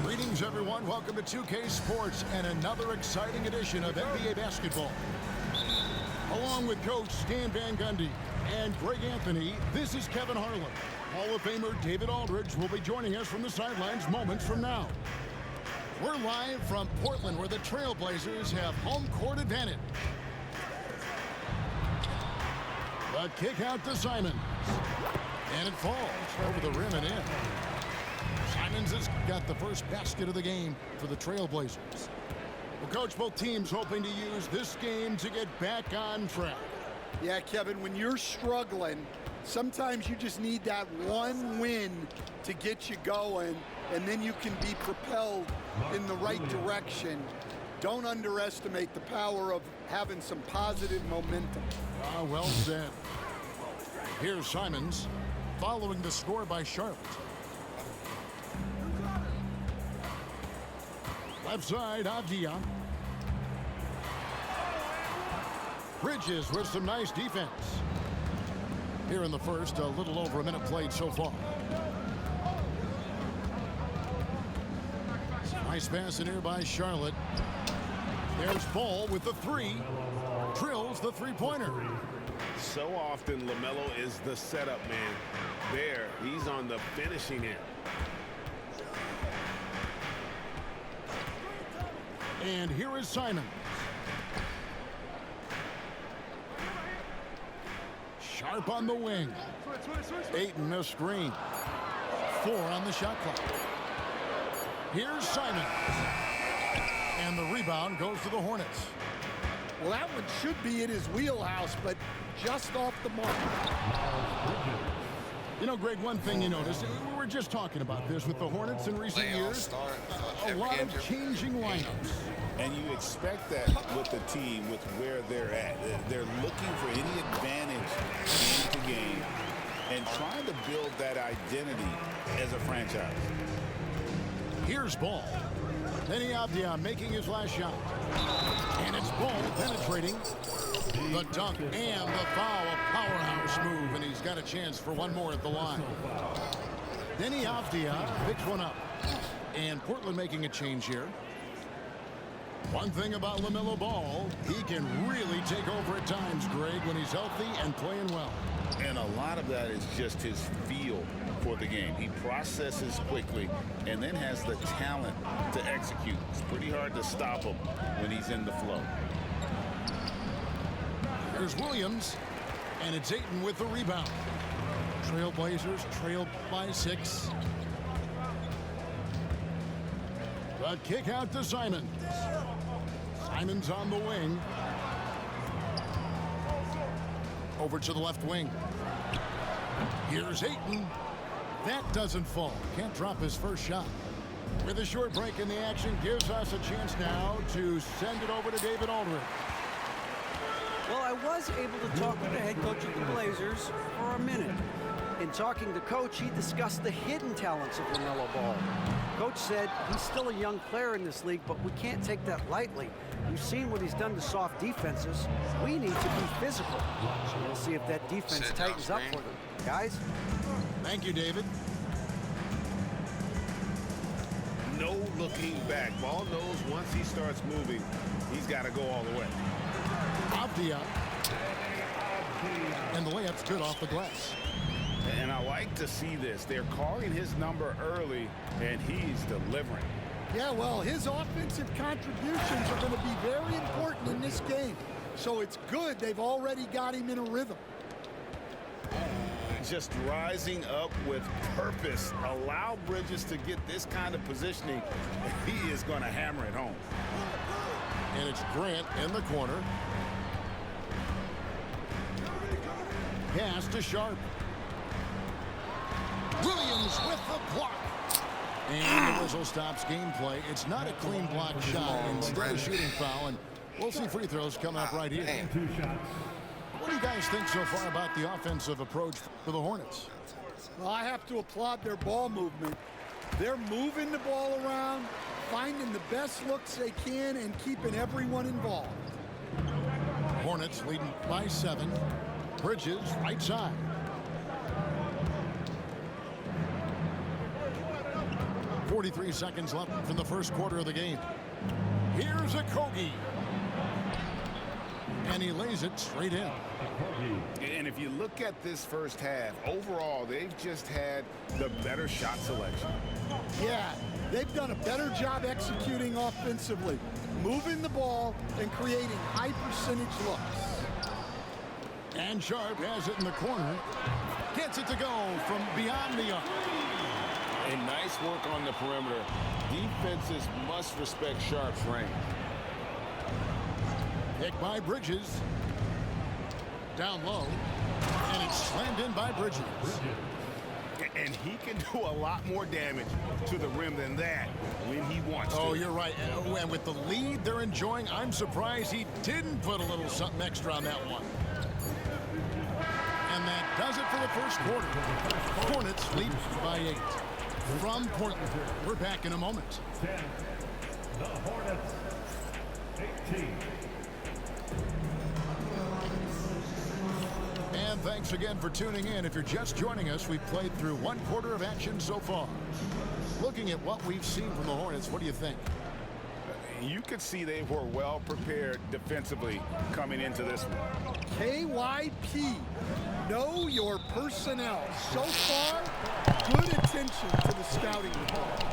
Greetings, everyone. Welcome to 2K Sports and another exciting edition of NBA basketball. Along with Coach Stan Van Gundy and Greg Anthony, this is Kevin Harlan. Hall of Famer David Aldridge will be joining us from the sidelines moments from now. We're live from Portland, where the Trailblazers have home court advantage. The kick out to Simons. And it falls over the rim and in. Simons has got the first basket of the game for the Trailblazers. Well, Coach, both teams hoping to use this game to get back on track. Yeah, Kevin, when you're struggling, sometimes you just need that one win to get you going, and then you can be propelled in the right direction. Don't underestimate the power of having some positive momentum. Well said. Here's Simons, following the score by Charlotte. Left side, Avdia. Bridges with some nice defense. Here in the first, a little over a minute played so far. Nice pass in here by Charlotte. There's Ball with the 3. Drills the three-pointer. So often, LaMelo is the setup man. There, he's on the finishing end. And here is Simons. Sharp on the wing. Ayton a screen. 4 on the shot clock. Here's Simons. And the rebound goes to the Hornets. Well, that one should be in his wheelhouse, but just off the mark. You know, Greg, one thing you notice, we were just talking about this with the Hornets in recent years. A lot of changing lineups. And you expect that with the team, with where they're at. They're looking for any advantage game to game and trying to build that identity as a franchise. Here's Ball. Denny Avdia making his last shot. And it's Ball penetrating. The dunk and the foul. A powerhouse move, and he's got a chance for one more at the line. Denny Avdia picks one up. And Portland making a change here. One thing about LaMelo Ball, he can really take over at times, Greg, when he's healthy and playing well. And a lot of that is just his feel for the game. He processes quickly and then has the talent to execute. It's pretty hard to stop him when he's in the flow. There's Williams, and it's Ayton with the rebound. Trailblazers trailed by 6. The kick out to Simons. Simons on the wing. Over to the left wing. Here's Ayton. That doesn't fall. Can't drop his first shot. With a short break in the action, gives us a chance now to send it over to David Aldridge. Well, I was able to talk with the head coach of the Blazers for a minute. In talking to Coach, he discussed the hidden talents of LaMelo Ball. Coach said he's still a young player in this league, but we can't take that lightly. We've seen what he's done to soft defenses. We need to be physical. We'll see if that defense tightens up for them. Guys? Thank you, David. No looking back. Ball knows once he starts moving, he's got to go all the way. Avdia. And the layup's good off the glass. And I like to see this. They're calling his number early, and he's delivering. Yeah, well, his offensive contributions are going to be very important in this game. So it's good they've already got him in a rhythm. Just rising up with purpose. Allow Bridges to get this kind of positioning. He is going to hammer it home. And it's Grant in the corner. Pass to Sharp. Williams with the block. And the whistle stops gameplay. It's not a clean block shot. Instead, a shooting foul. And we'll see free throws coming up right here. 2 shots. What do you guys think so far about the offensive approach for the Hornets? Well, I have to applaud their ball movement. They're moving the ball around, finding the best looks they can, and keeping everyone involved. Hornets leading by 7. Bridges, right side. .43 seconds left from the first quarter of the game. Here's a Kogi. And he lays it straight in. And if you look at this first half, overall, they've just had the better shot selection. Yeah, they've done a better job executing offensively, moving the ball and creating high percentage looks. And Sharp has it in the corner. Gets it to go from beyond the arc. And nice work on the perimeter. Defenses must respect Sharp's range. Pick by Bridges. Down low. And it's slammed in by Bridges. And he can do a lot more damage to the rim than that when he wants to. Oh, you're right. And with the lead they're enjoying, I'm surprised he didn't put a little something extra on that one. And that does it for the first quarter. Hornets lead by 8. From Portland, we're back in a moment. 10. The Hornets. 18. And thanks again for tuning in. If you're just joining us, we've played through one quarter of action so far. Looking at what we've seen from the Hornets, what do you think? You could see they were well prepared defensively coming into this one. KYP, know your personnel. So far, good attention to the scouting report.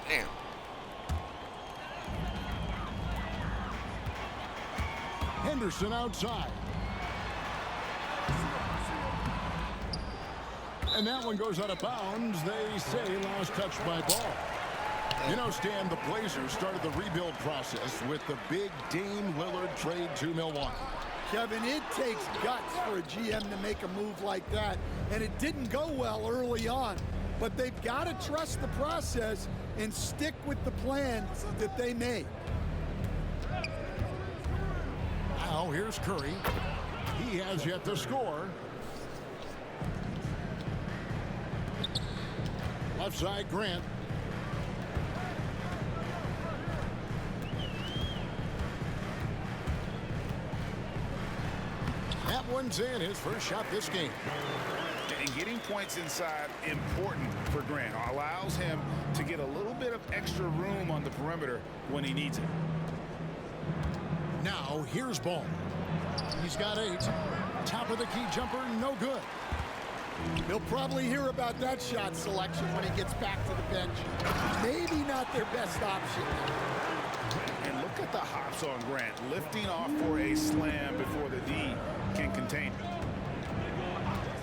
Damn. Henderson outside. And that one goes out of bounds. They say last touch by Ball. You know, Stan, the Blazers started the rebuild process with the big Dame Lillard trade to Milwaukee. Kevin, it takes guts for a GM to make a move like that, and it didn't go well early on. but they've got to trust the process and stick with the plan that they made. Now here's Curry. He has yet to score. Left side, Grant. That one's in, his first shot this game. And getting points inside important for Grant. Allows him to get a little bit of extra room on the perimeter when he needs it. Now here's Ball. He's got 8. Top of the key jumper, no good. He'll probably hear about that shot selection when he gets back to the bench. Maybe not their best option. And look at the hops on Grant, lifting off for a slam before the D can contain it.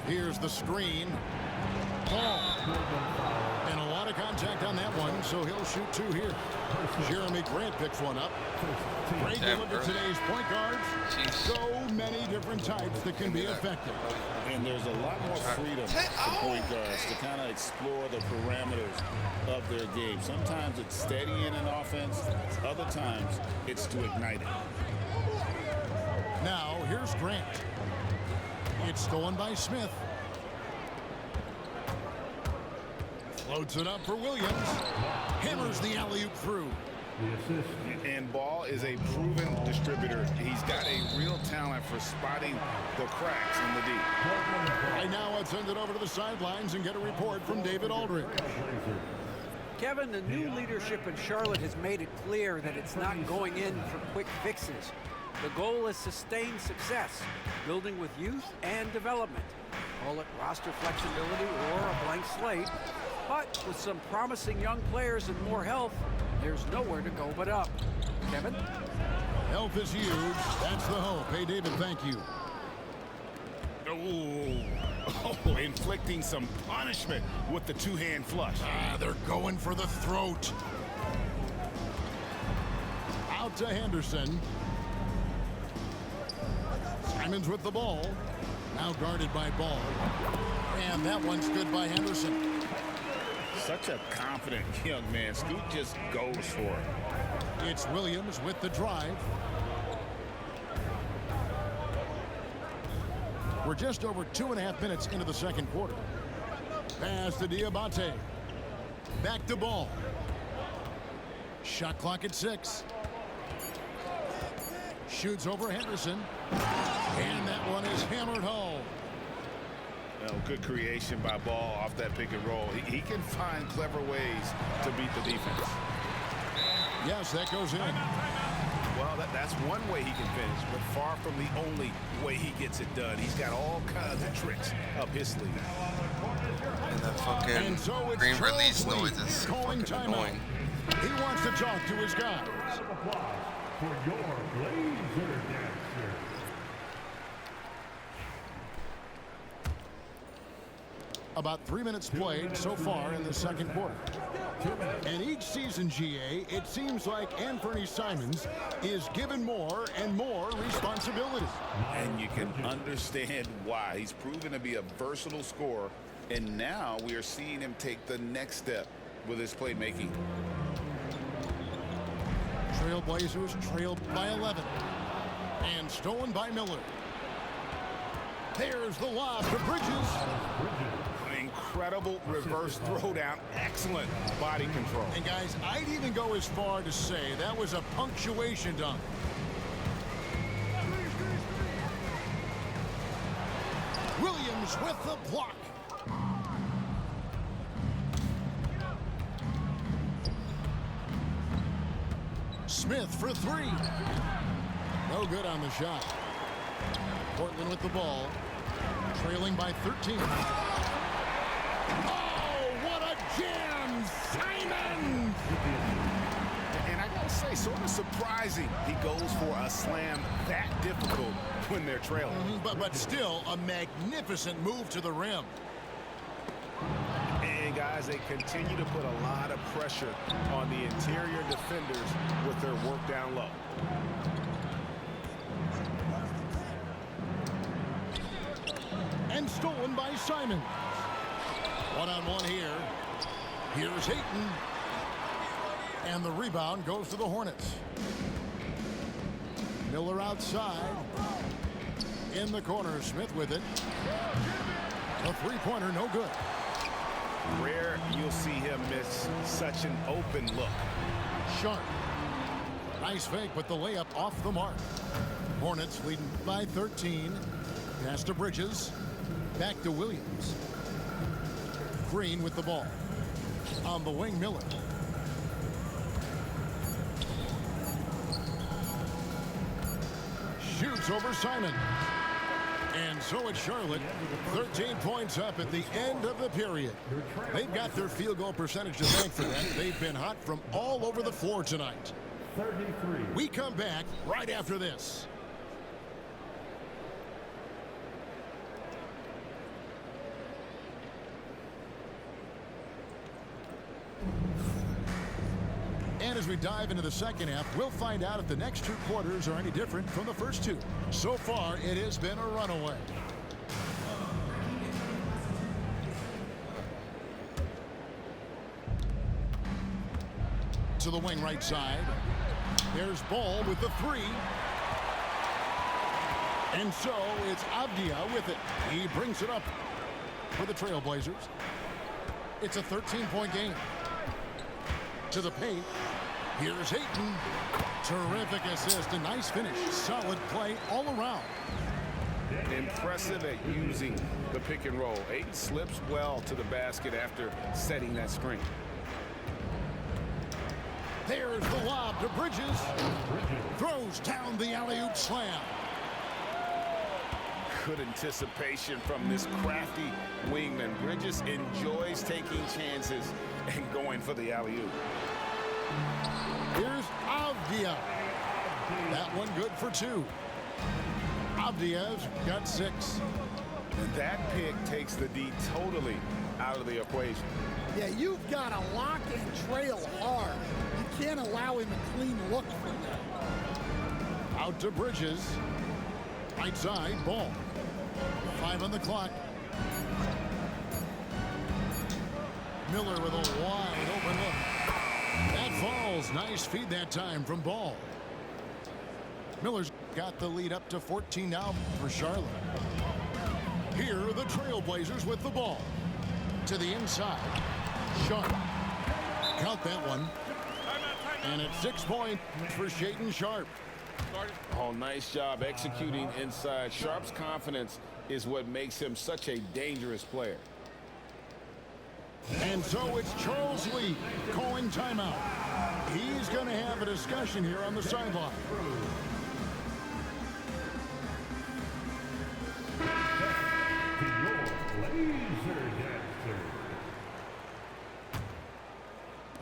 Here's the screen. Ball. And a lot of contact on that one, so he'll shoot 2 here. Jeremy Grant picks one up. Great to look at today's point guards. So many different types that can be effective. And there's a lot more freedom for point guards to kind of explore the parameters of their game. Sometimes it's steadying an offense. Other times it's to ignite it. Now here's Grant. It's stolen by Smith. Floats it up for Williams. Hammers the alley-oop through. And Ball is a proven distributor. He's got a real talent for spotting the cracks in the D. Right now, let's send it over to the sidelines and get a report from David Aldridge. Kevin, the new leadership in Charlotte has made it clear that it's not going in for quick fixes. The goal is sustained success, building with youth and development. Call it roster flexibility or a blank slate. But with some promising young players and more health, there's nowhere to go but up. Kevin? Health is huge. That's the hope. Hey, David, thank you. Oh, inflicting some punishment with the 2-hand flush. They're going for the throat. Out to Henderson. Simons with the ball. Now guarded by Ball. And that one's good by Henderson. Such a confident young man. Scoot just goes for it. It's Williams with the drive. We're just over 2.5 minutes into the second quarter. Pass to Diabate. Back to Ball. Shot clock at 6. Shoots over Henderson. And that one is hammered home. Well, good creation by Ball off that pick and roll. He can find clever ways to beat the defense. Yes, that goes in. Well, that's one way he can finish, but far from the only way he gets it done. He's got all kinds of tricks up his sleeve. And that fucking green release noise is fucking annoying. He wants to talk to his guys. For your Blazer dancer. About 3 minutes played so far in the second quarter. And each season, GA, it seems like Anthony Simons is given more and more responsibility. And you can understand why. He's proven to be a versatile scorer, and now we are seeing him take the next step with his playmaking. Trailblazers trailed by 11. And stolen by Miller. There's the lob to Bridges. Incredible reverse throwdown. Excellent body control. And guys, I'd even go as far to say that was a punctuation dunk. Williams with the block. Smith for 3. No good on the shot. Portland with the ball. Trailing by 13. Oh, what a jam! Simon! And I gotta say, sort of surprising he goes for a slam that difficult when they're trailing. But still, a magnificent move to the rim. And guys, they continue to put a lot of pressure on the interior defenders with their work down low. And stolen by Simon. One-on-one here. Here's Ayton. And the rebound goes to the Hornets. Miller outside. In the corner, Smith with it. A three-pointer, no good. Rare you'll see him miss such an open look. Sharp. Nice fake, but the layup off the mark. Hornets leading by 13. Pass to Bridges. Back to Williams. Green with the ball. On the wing, Miller. Shoots over Simon. And so it's Charlotte, 13 points up at the end of the period. They've got their field goal percentage to thank for that. They've been hot from all over the floor tonight. 33. We come back right after this. And as we dive into the second half, we'll find out if the next two quarters are any different from the first two. So far, it has been a runaway. To the wing right side. There's Ball with the three. And so it's Avdia with it. He brings it up for the Trailblazers. It's a 13-point game. To the paint. Here's Ayton. Terrific assist. A nice finish. Solid play all around. Impressive at using the pick and roll. Ayton slips well to the basket after setting that screen. There's the lob to Bridges. Throws down the alley-oop slam. Good anticipation from this crafty wingman. Bridges enjoys taking chances and going for the alley-oop. Here's Avdia. That one good for two. Avdia's got 6. And that pick takes the D totally out of the equation. Yeah, you've got to lock and trail hard. You can't allow him a clean look from that. Out to Bridges. Right side, Ball. 5 on the clock. Miller with a wide open look. That falls. Nice feed that time from Ball. Miller's got the lead up to 14 now for Charlotte. Here are the Trailblazers with the ball. To the inside. Sharp. Count that one. And it's 6 points for Shaedon Sharpe. Oh, nice job executing inside. Sharpe's confidence is what makes him such a dangerous player. And so it's Charles Lee calling timeout. He's going to have a discussion here on the sideline.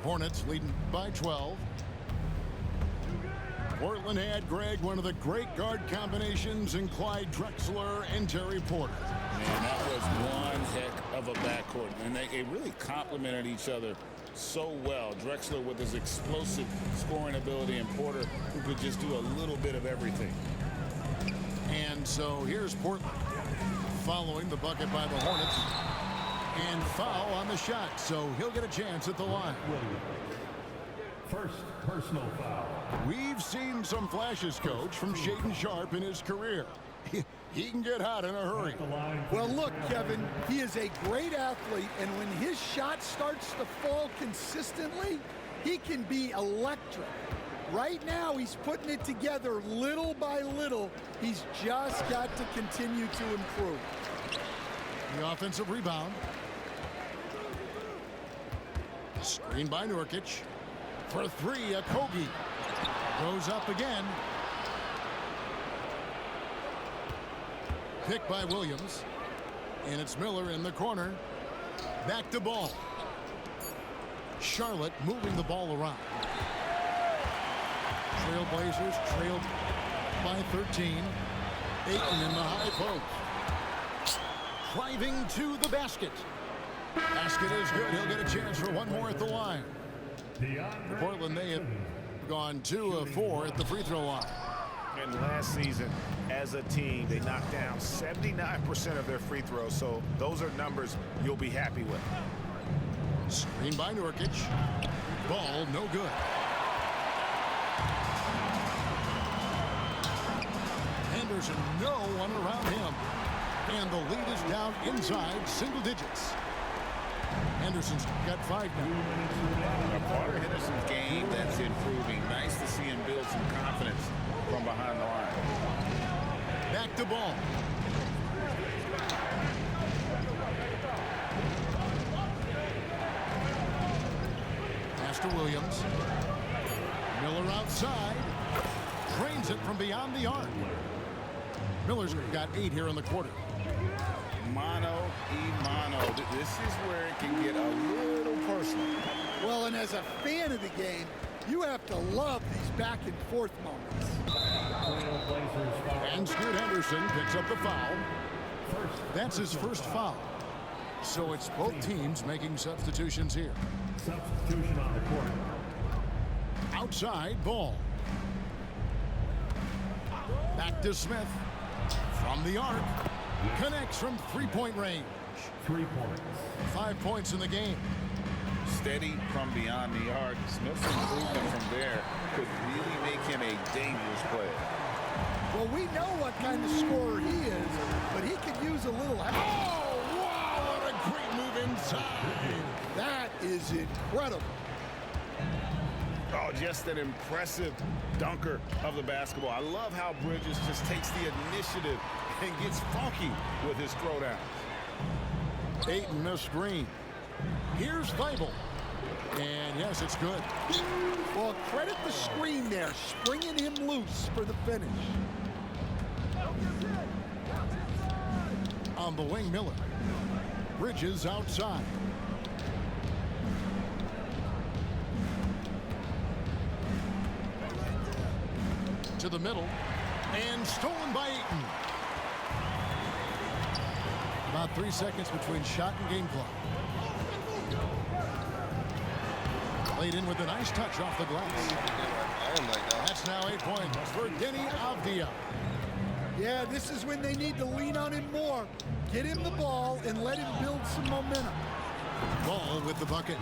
Hornets leading by 12. Portland had, Greg, one of the great guard combinations in Clyde Drexler and Terry Porter. Man, that was one heck of a backcourt. And they really complemented each other so well. Drexler with his explosive scoring ability and Porter who could just do a little bit of everything. And so here's Portland following the bucket by the Hornets. And foul on the shot, so he'll get a chance at the line. First personal foul. We've seen some flashes, Coach, from Shaedon Sharpe in his career. He can get hot in a hurry. Well, look, Kevin, he is a great athlete, and when his shot starts to fall consistently, he can be electric. Right now, he's putting it together little by little. He's just got to continue to improve. The offensive rebound. Screen by Nurkic. For three, Okogie goes up again. Pick by Williams. And it's Miller in the corner. Back to Ball. Charlotte moving the ball around. Trailblazers trailed by 13. Ayton in the high post. Driving to the basket. Basket is good. He'll get a chance for one more at the line. Portland, they have gone 2 of 4 at the free throw line. And last season, as a team. They knocked down 79% of their free throws, so those are numbers you'll be happy with. Screen by Nurkic. Ball no good. Henderson, no one around him. And the lead is down inside single digits. Henderson's got 5 now. A part of Henderson's game that's improving. Nice to see him build some confidence from behind the line. Back to Ball. Pass to Williams. Miller outside. Drains it from beyond the arc. Miller's got 8 here in the quarter. Mano. This is where it can get a little personal. Well, and as a fan of the game, you have to love these back and forth moments. And Scoot Henderson picks up the foul. That's his first foul. So it's both teams making substitutions here. Substitution on the court. Outside, Ball. Back to Smith. From the arc. Connects from three-point range. 3 points. 5 points in the game. Steady from beyond the arc. Smith's improvement from there could really make him a dangerous player. Well, we know what kind of scorer he is, but he could use a little help. Oh, wow, what a great move inside. That is incredible. Oh, just an impressive dunker of the basketball. I love how Bridges just takes the initiative and gets funky with his throwdown. Ayton a screen. Here's Thibault. And yes, it's good. Well, credit the screen there, springing him loose for the finish. On the wing, Miller. Bridges outside. To the middle. And stolen by Ayton. About 3 seconds between shot and game clock. Played in with a nice touch off the glass. That's now 8 points for Deni Avdija. Yeah, this is when they need to lean on him more. Get him the ball and let him build some momentum. Ball with the bucket.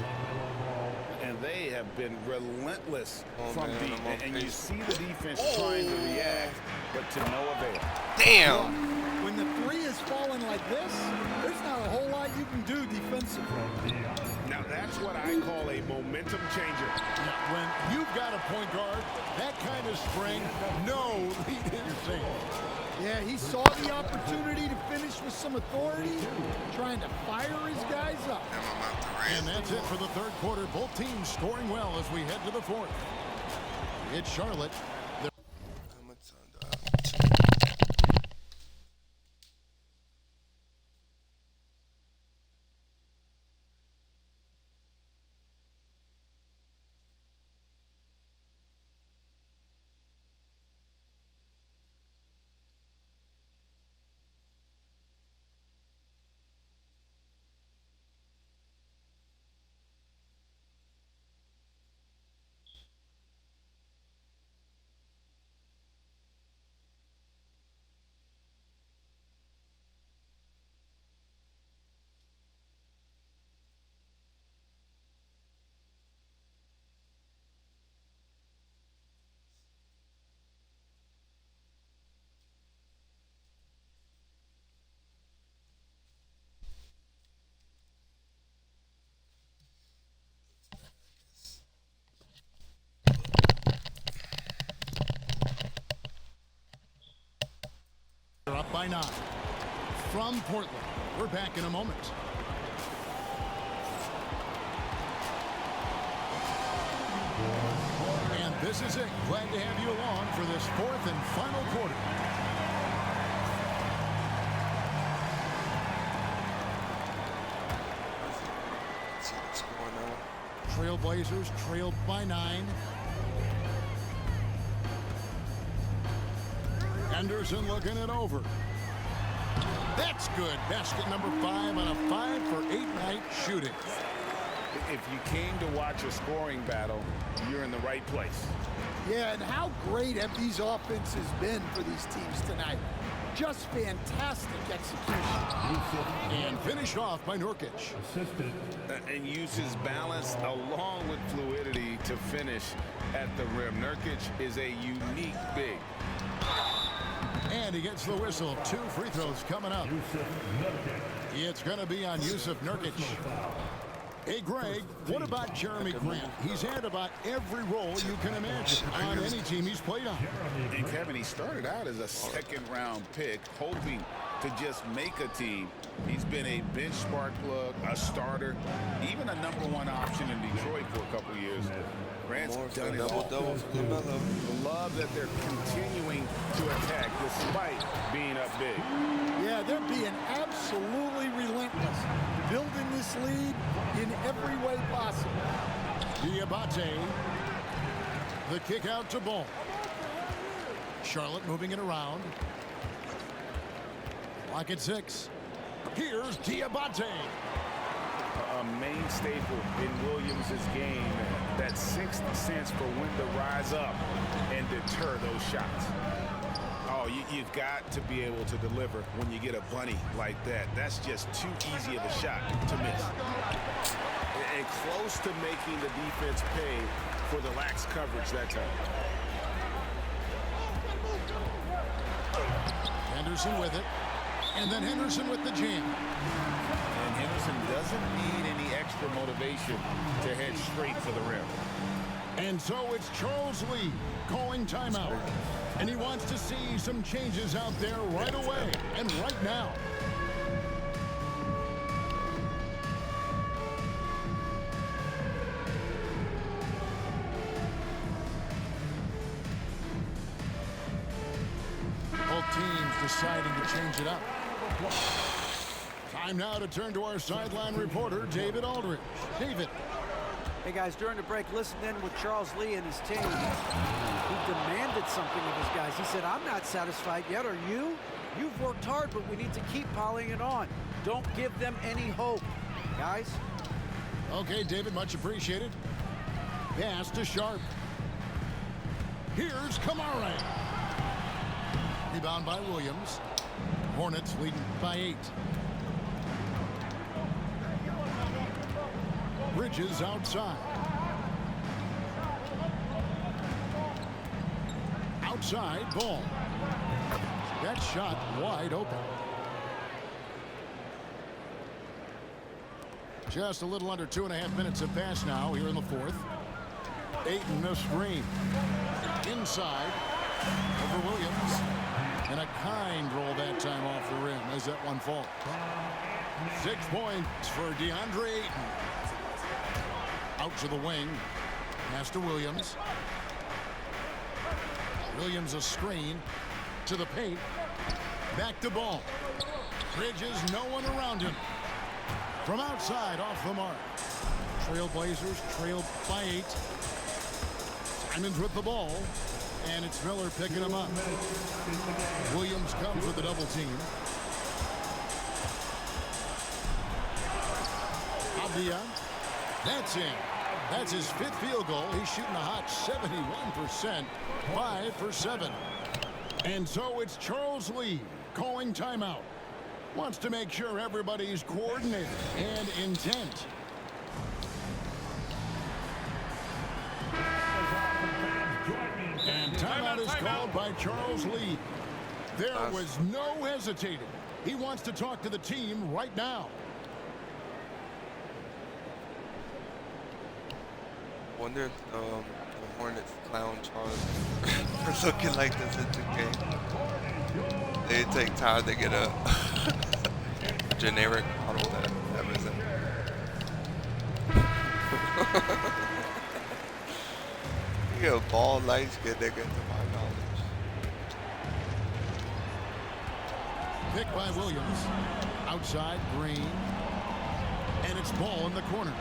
And they have been relentless from deep. And you see the defense trying to react, but to no avail. Damn. When the three is falling like this, there's not a whole lot you can do defensively. Now that's what I call a momentum changer. When you've got a point guard, that kind of spring, no lead is safe. Yeah, he saw the opportunity to finish with some authority, trying to fire his guys up. And that's it for the third quarter. Both teams scoring well as we head to the fourth. It's Charlotte. Up by 9 from Portland. We're back in a moment. And this is it. Glad to have you along for this fourth and final quarter. Trailblazers trailed by 9. Henderson looking it over. That's good. Basket number 5 on a 5-for-8 night shooting. If you came to watch a scoring battle, you're in the right place. Yeah, and how great have these offenses been for these teams tonight? Just fantastic execution. And finished off by Nurkic. And uses balance along with fluidity to finish at the rim. Nurkic is a unique big. And he gets the whistle. 2 free throws coming up. It's going to be on Yusuf Nurkic. Hey, Greg, what about Jeremy Grant? He's had about every role you can imagine on any team he's played on. And Kevin, he started out as a second-round pick, hoping to just make a team. He's been a bench spark plug, a starter, even a #1 option in Detroit for a couple years. Grant's done it all. Love that they're continuing to attack despite being up big. Yeah, they're being absolutely relentless, building this lead in every way possible. Diabate, the kick out to Ball. Charlotte moving it around. Lock at 6. Here's Diabate. A main staple in Williams' game, that sixth sense for when to rise up and deter those shots. Oh, you've got to be able to deliver when you get a bunny like that. That's just too easy of a shot to miss. And close to making the defense pay for the lax coverage that time. Henderson with it. And then Henderson with the jam. And Henderson doesn't need any extra motivation to head straight for the rim. And so it's Charles Lee calling timeout. And he wants to see some changes out there right away and right now. Both teams deciding to change it up. Time now to turn to our sideline reporter, David Aldridge. David. Hey, guys, during the break, listen in with Charles Lee and his team. He demanded something of his guys. He said, I'm not satisfied yet. Are you? You've worked hard, but we need to keep piling it on. Don't give them any hope, guys. Okay, David, much appreciated. Pass to Sharp. Here's Kamara. Rebound by Williams. Hornets leading by 8. Bridges outside. Outside, Ball. That shot wide open. Just a little under 2.5 minutes have passed now here in the 4th. Ayton, the screen. Inside over Williams. And a kind roll that time off the rim as that one falls. 6 points for DeAndre Ayton. Out to the wing. Pass to Williams. Williams a screen to the paint. Back to Ball. Bridges, no one around him. From outside, off the mark. Trailblazers trailed by 8. Simons with the ball. And it's Miller picking him up. Williams comes with the double team. Abdia. That's in. That's his 5th field goal. He's shooting a hot 71%. 5 for 7. And so it's Charles Lee calling timeout. Wants to make sure everybody's coordinated and intent. And timeout is called by Charles Lee. There was no hesitating. He wants to talk to the team right now. Wonder if the Hornets clown Charles for looking like this in 2K. They take time to get a generic model that was in. You get a bald, light-skinned nigga, to my knowledge. Pick by Williams. Outside, Green. And it's Ball in the corner.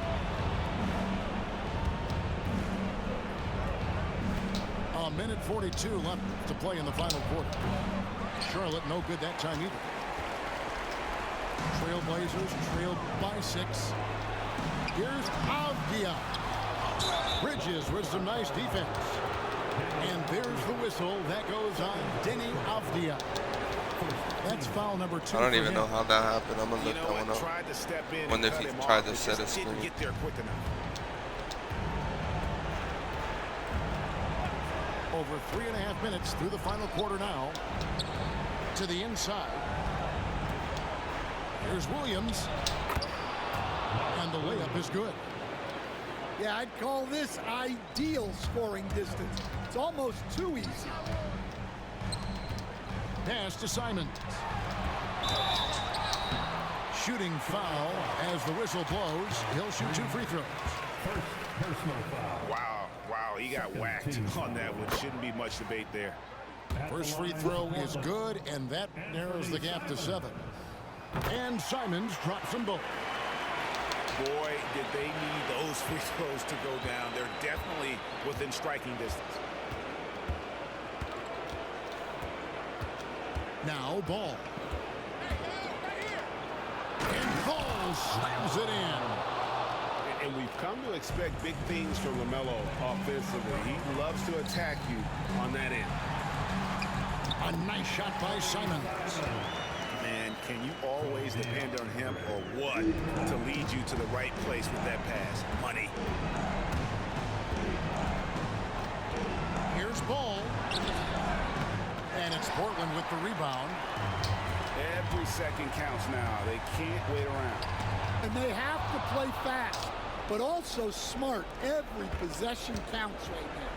A minute 42 left to play in the final quarter. Charlotte no good that time either. Trailblazers trailed by 6. Here's Avdia. Bridges with some nice defense. And there's the whistle. That goes on Denny Avdia. That's foul number 2. I don't even know how that happened. I'm gonna look that one up. Tried to step in. Wonder if he tried to set a screen. Didn't get there quick enough. Over 3.5 minutes through the final quarter now. To the inside. Here's Williams. And the layup is good. Yeah, I'd call this ideal scoring distance. It's almost too easy. Pass to Simons. Shooting foul as the whistle blows. He'll shoot 2 free throws. Wow, he got whacked on that one. Shouldn't be much debate there. First free throw is good, and that narrows the gap to 7. And Simons drops them both. Boy, did they need those free throws to go down. They're definitely within striking distance. Now Ball. And Ball slams it in. And we've come to expect big things from LaMelo offensively. He loves to attack you on that end. A nice shot by Simons. Man, can you always depend on him or what to lead you to the right place with that pass? Money. Here's Ball. And it's Portland with the rebound. Every second counts now. They can't wait around. And they have to play fast, but also smart. Every possession counts right now.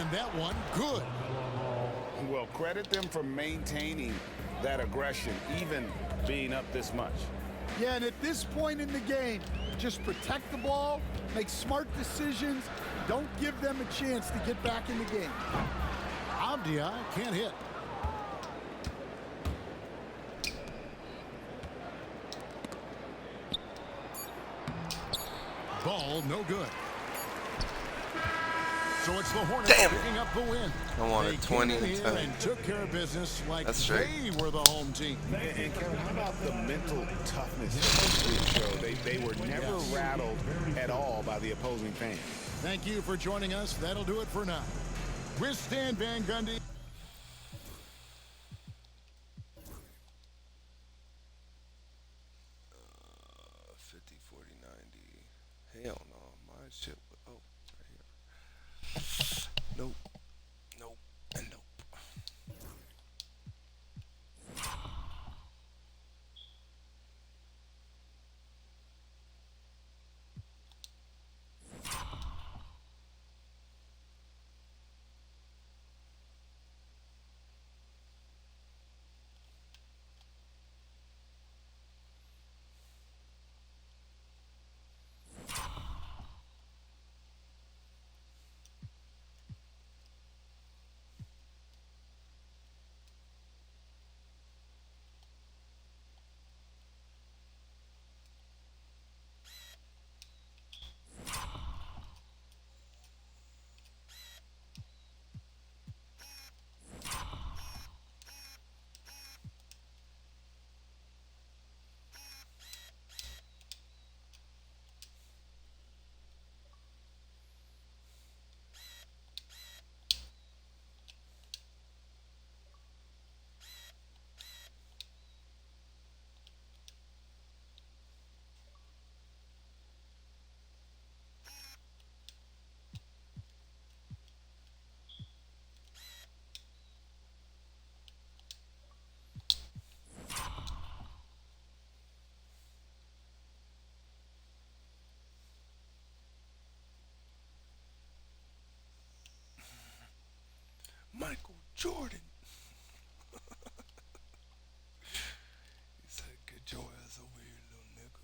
And that one, good. Well, credit them for maintaining that aggression, even being up this much. Yeah, and at this point in the game, just protect the ball, make smart decisions, don't give them a chance to get back in the game. Avdia can't hit. Ball, no good. So it's the Hornets picking up the win. I wanted They 20 came in to here 10. and took care of business like That's straight. they were the home team. And Kevin, how about the mental toughness that this group showed? They were never rattled at all by the opposing fans. Thank you for joining us. That'll do it for now. With Stan Van Gundy. Hell no, my shit. Oh, right here. Nope, nope, and nope. Michael Jordan. He said, get your ass over here, little nigga.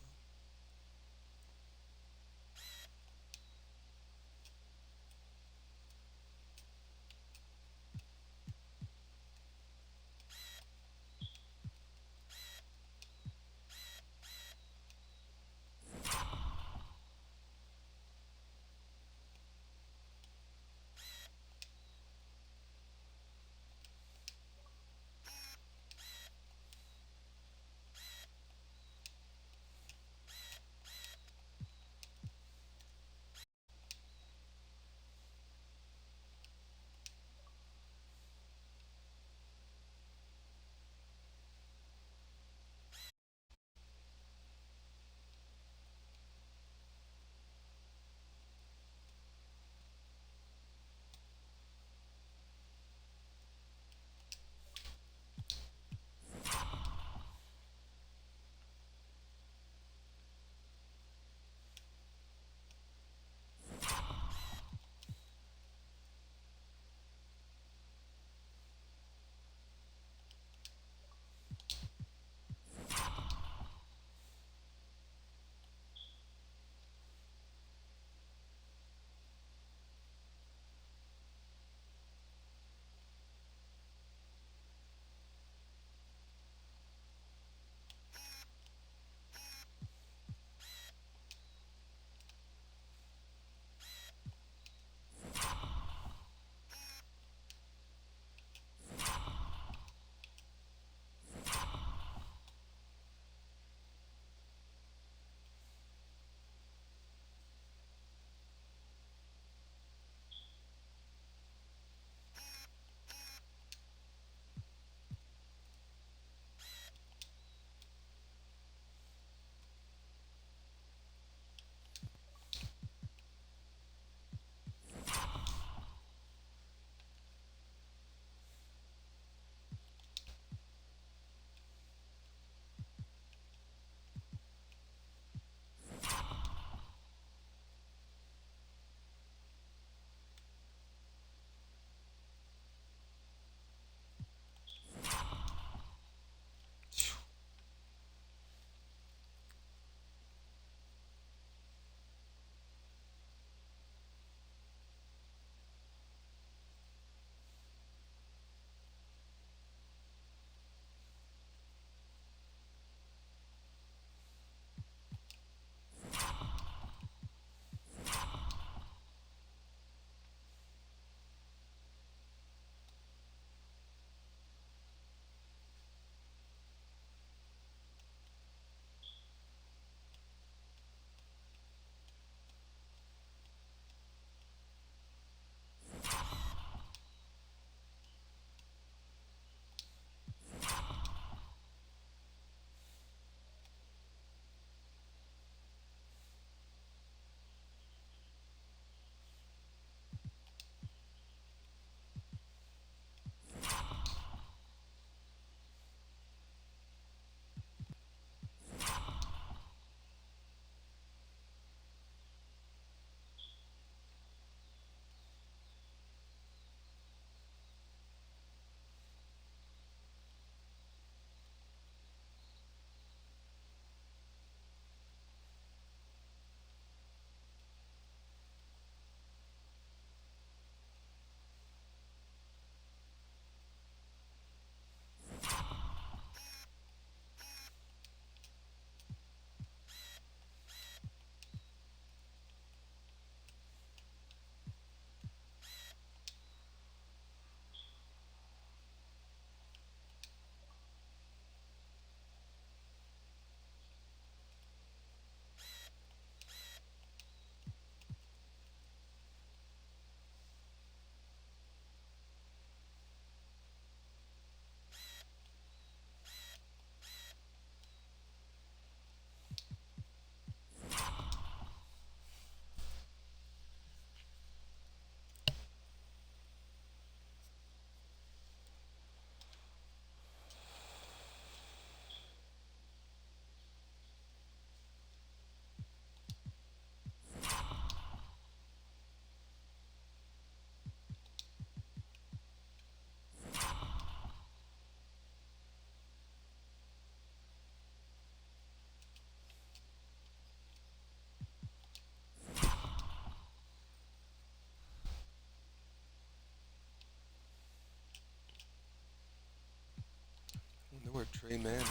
Amen.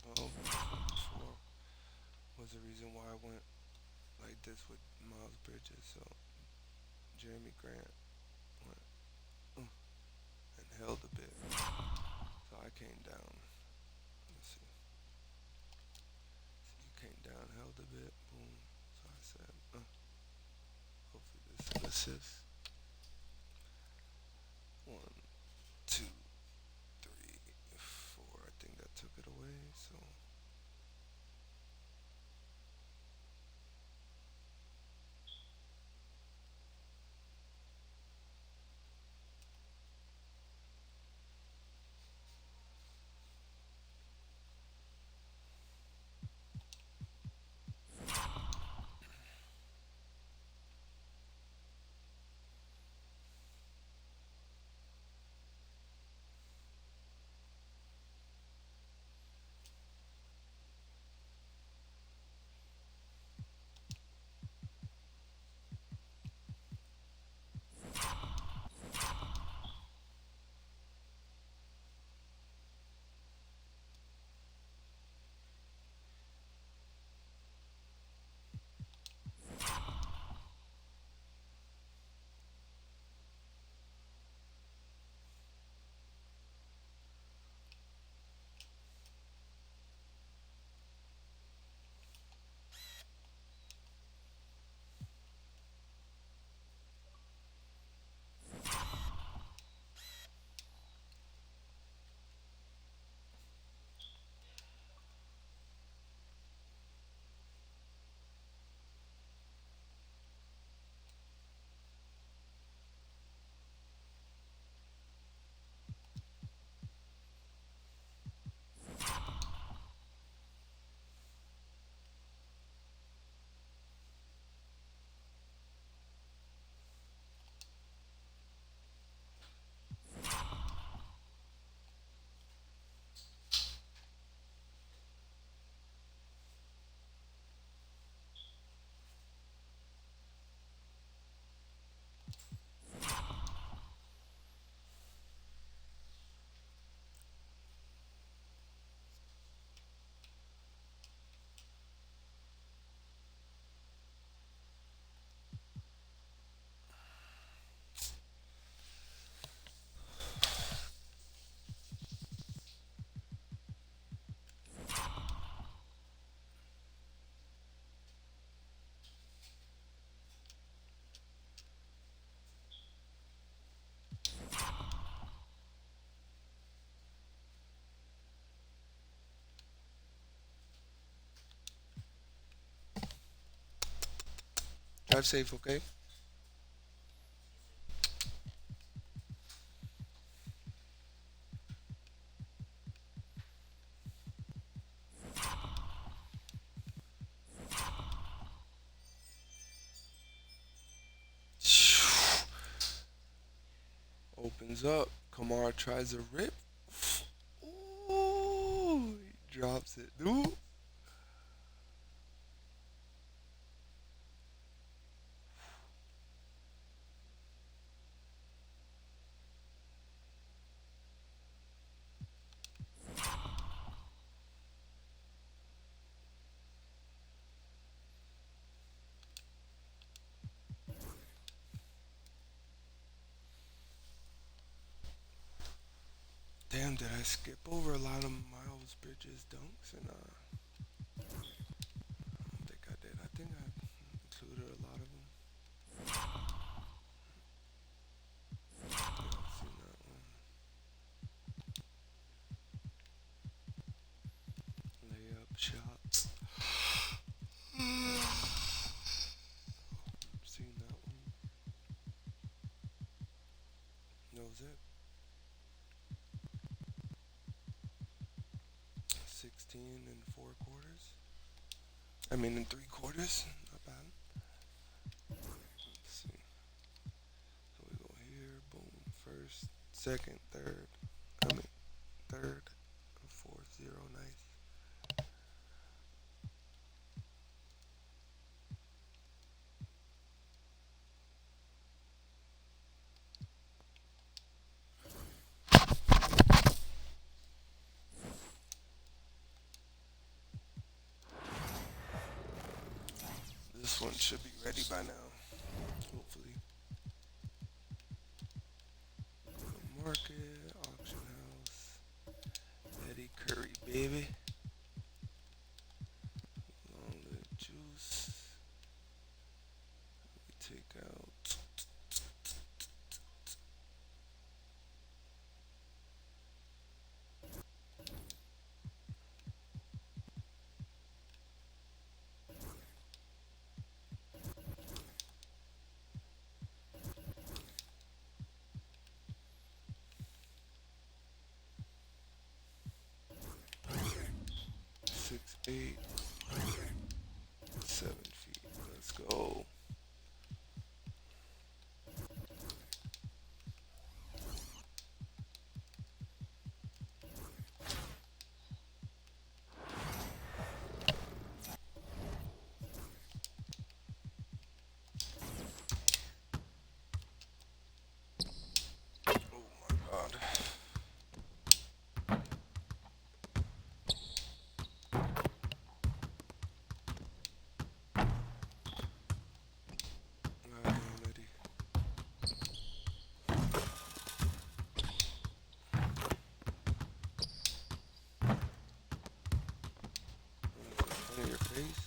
Oh, before was the reason why I went like this with Miles Bridges. So Jeremy Grant went and held a bit. So I came down. Let's see. So you came down, held a bit, boom. So I said, hopefully this is an assist. 1, 2, 3, 4. I think that took it away. So. Drive safe, okay? Opens up. Kamara tries to rip. Ooh, he drops it. Ooh. Damn, did I skip over a lot of Miles Bridges dunks? And I don't think I did. I think I included a lot of them. Yeah, I've seen that one. Layup shots. Seen that one. That was it. 16 in 4 quarters. I mean in 3 quarters. Not bad. Let's see. So we go here. Boom. First, second, third. I mean third, fourth, 0. Nice. This one should be ready by now, hopefully. Market, auction house, Eddie Curry, baby. Long live juice. We take out. Six, 8, 7 feet. Let's go. Oh my God. Your face.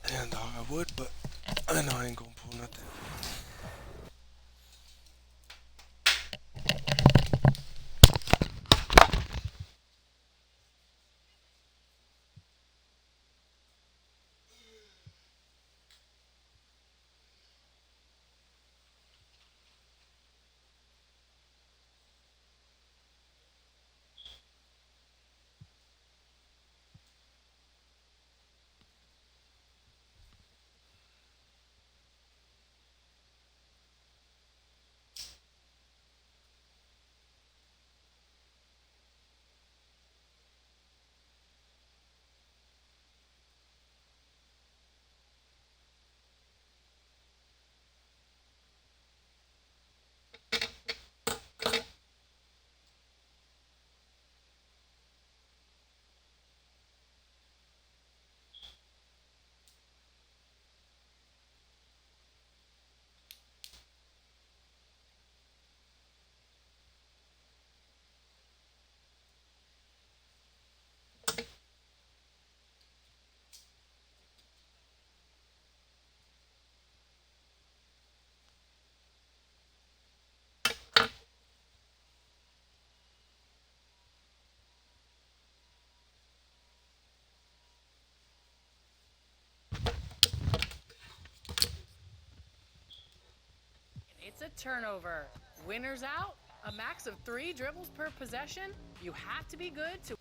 Damn, dog, I would, but I know I ain't gonna pull nothing. It's a turnover. Winners out. A max of 3 dribbles per possession. You have to be good to...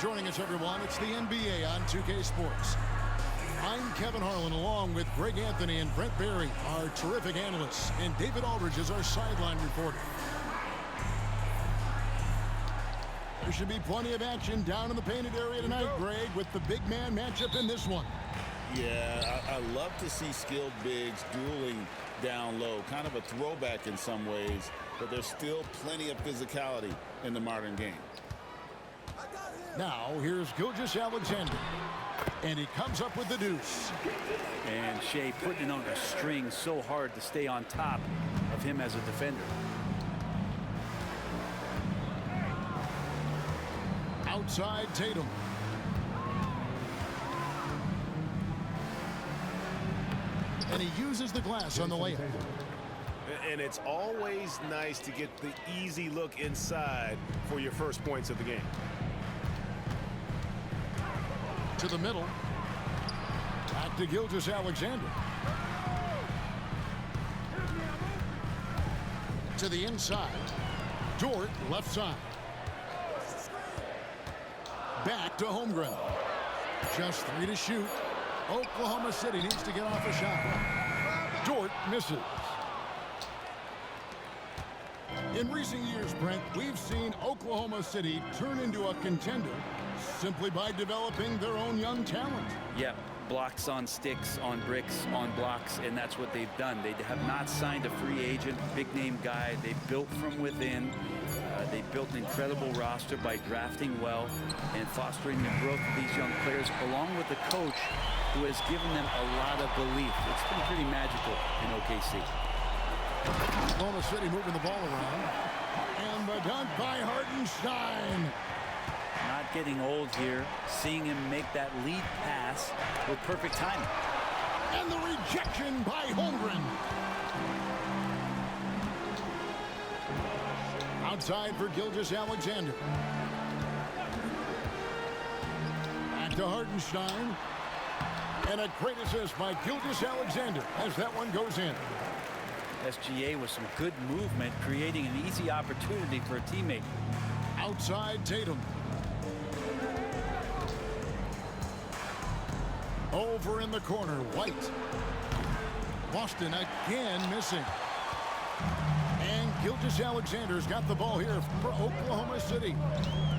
joining us, everyone. It's the NBA on 2K Sports. I'm Kevin Harlan, along with Greg Anthony and Brent Barry, our terrific analysts, and David Aldridge is our sideline reporter. There should be plenty of action down in the painted area tonight, Greg, with the big man matchup in this one. Yeah, I love to see skilled bigs dueling down low. Kind of a throwback in some ways, but there's still plenty of physicality in the modern game. Now, here's Gilgeous-Alexander, and he comes up with the deuce. And Shea putting it on a string so hard to stay on top of him as a defender. Outside Tatum. And he uses the glass on the layup. And it's always nice to get the easy look inside for your first points of the game. To the middle. Back to Gilgeous-Alexander. To the inside. Dort, left side. Back to Holmgren. Just 3 to shoot. Oklahoma City needs to get off a shot. Dort misses. In recent years, Brent, we've seen Oklahoma City turn into a contender simply by developing their own young talent. Yep, blocks on sticks, on bricks, on blocks, and that's what they've done. They have not signed a free agent, big-name guy. They built from within. They built an incredible roster by drafting well and fostering the growth of these young players, along with the coach who has given them a lot of belief. It's been pretty magical in OKC. Oklahoma City moving the ball around. And the dunk by Hartenstein. Not getting old here, seeing him make that lead pass with perfect timing. And the rejection by Holmgren. Outside for Gilgeous-Alexander. Back to Hartenstein. And a great assist by Gilgeous-Alexander as that one goes in. SGA with some good movement, creating an easy opportunity for a teammate. Outside Tatum. Over in the corner, White. Boston again missing. And Gilgeous-Alexander's got the ball here for Oklahoma City.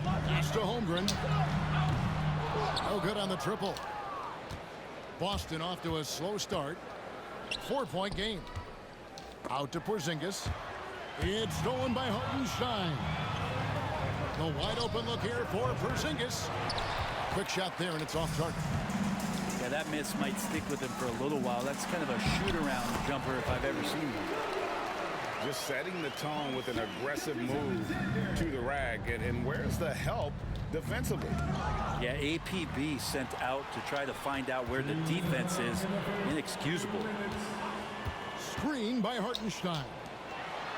Pass to Holmgren. No good on the triple. Boston off to a slow start. 4-point game. Out to Porzingis. It's stolen by Hartenstein. The wide open look here for Porzingis. Quick shot there, and it's off target. Yeah, that miss might stick with him for a little while. That's kind of a shoot-around jumper if I've ever seen one. Just setting the tone with an aggressive move to the rack. And where's the help defensively? Yeah, APB sent out to try to find out where the defense is. Inexcusable. Screen by Hartenstein.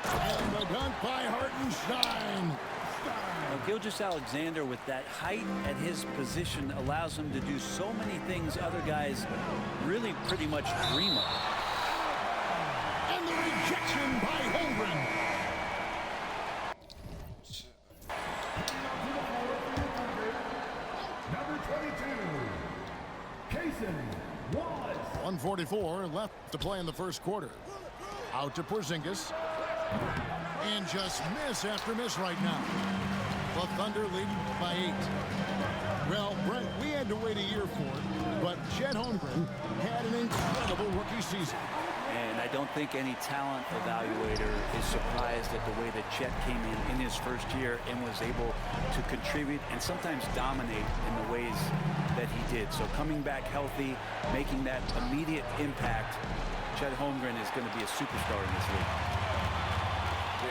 And the dunk by Hartenstein. Now, Gilgeous-Alexander, with that height at his position, allows him to do so many things other guys really pretty much dream of. And the rejection by Holmgren. Number 22, Cason Wallace. 1:44 left to play in the first quarter. Out to Porzingis. And just miss after miss right now. The Thunder lead by 8. Well, Brent, we had to wait a year for it, but Chet Holmgren had an incredible rookie season. And I don't think any talent evaluator is surprised at the way that Chet came in his first year and was able to contribute and sometimes dominate in the ways that he did. So coming back healthy, making that immediate impact, Chet Holmgren is going to be a superstar in this league.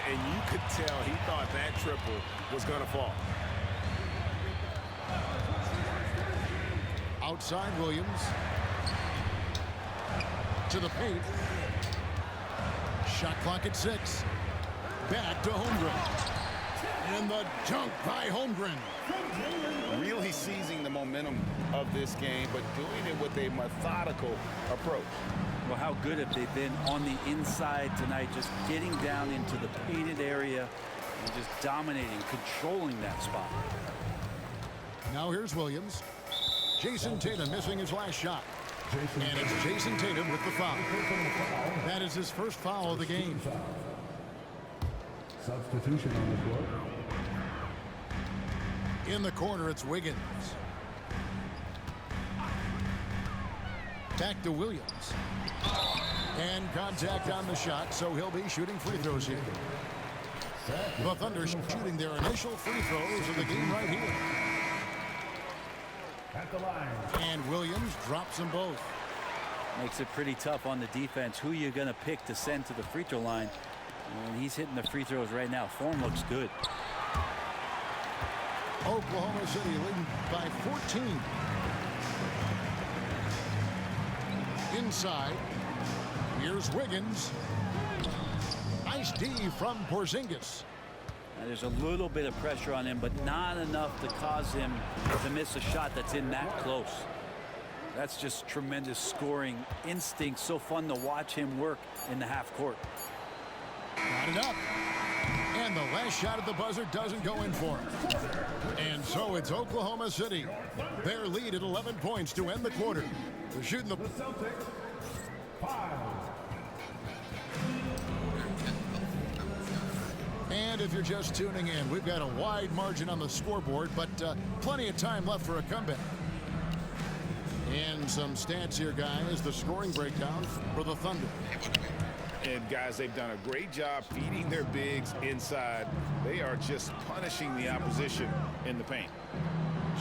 And you could tell he thought that triple was going to fall. Outside Williams. To the paint. Shot clock at 6. Back to Holmgren. And the dunk by Holmgren. Really seizing the momentum of this game, but doing it with a methodical approach. Well, how good have they been on the inside tonight, just getting down into the painted area and just dominating, controlling that spot. Now here's Williams. Jason Tatum missing his last shot. And it's Jason Tatum with the foul. That is his first foul of the game. Substitution on the court. In the corner, it's Wiggins. Back to Williams. And contact on the shot, so he'll be shooting free throws here. The Thunder shooting their initial free throws of the game right here. At the line. And Williams drops them both. Makes it pretty tough on the defense. Who you going to pick to send to the free throw line? And he's hitting the free throws right now. Form looks good. Oklahoma City leading by 14. Inside, here's Wiggins. Nice D from Porzingis. Now, there's a little bit of pressure on him, but not enough to cause him to miss a shot that's in that close. That's just tremendous scoring instinct. So fun to watch him work in the half court. Got it up. And the last shot at the buzzer doesn't go in for him. And so it's Oklahoma City. Their lead at 11 points to end the quarter. They're shooting the Celtics. 5. And if you're just tuning in, we've got a wide margin on the scoreboard, but plenty of time left for a comeback. And some stats here, guys. The scoring breakdown for the Thunder. And guys, they've done a great job feeding their bigs inside. They are just punishing the opposition in the paint.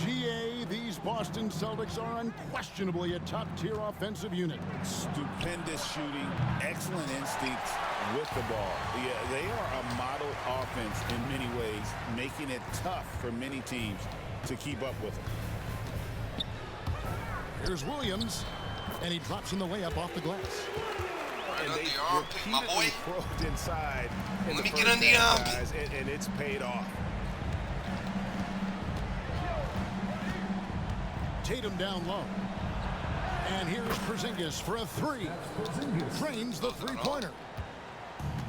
GA, these Boston Celtics are unquestionably a top-tier offensive unit. Stupendous shooting, excellent instincts with the ball. Yeah, they are a model offense in many ways, making it tough for many teams to keep up with them. Here's Williams, and he drops in the layup off the glass. And they repeatedly probed inside. Let me get on the arm. And it's paid off. Tatum down low. And here's Porzingis for a three. Drains the three-pointer.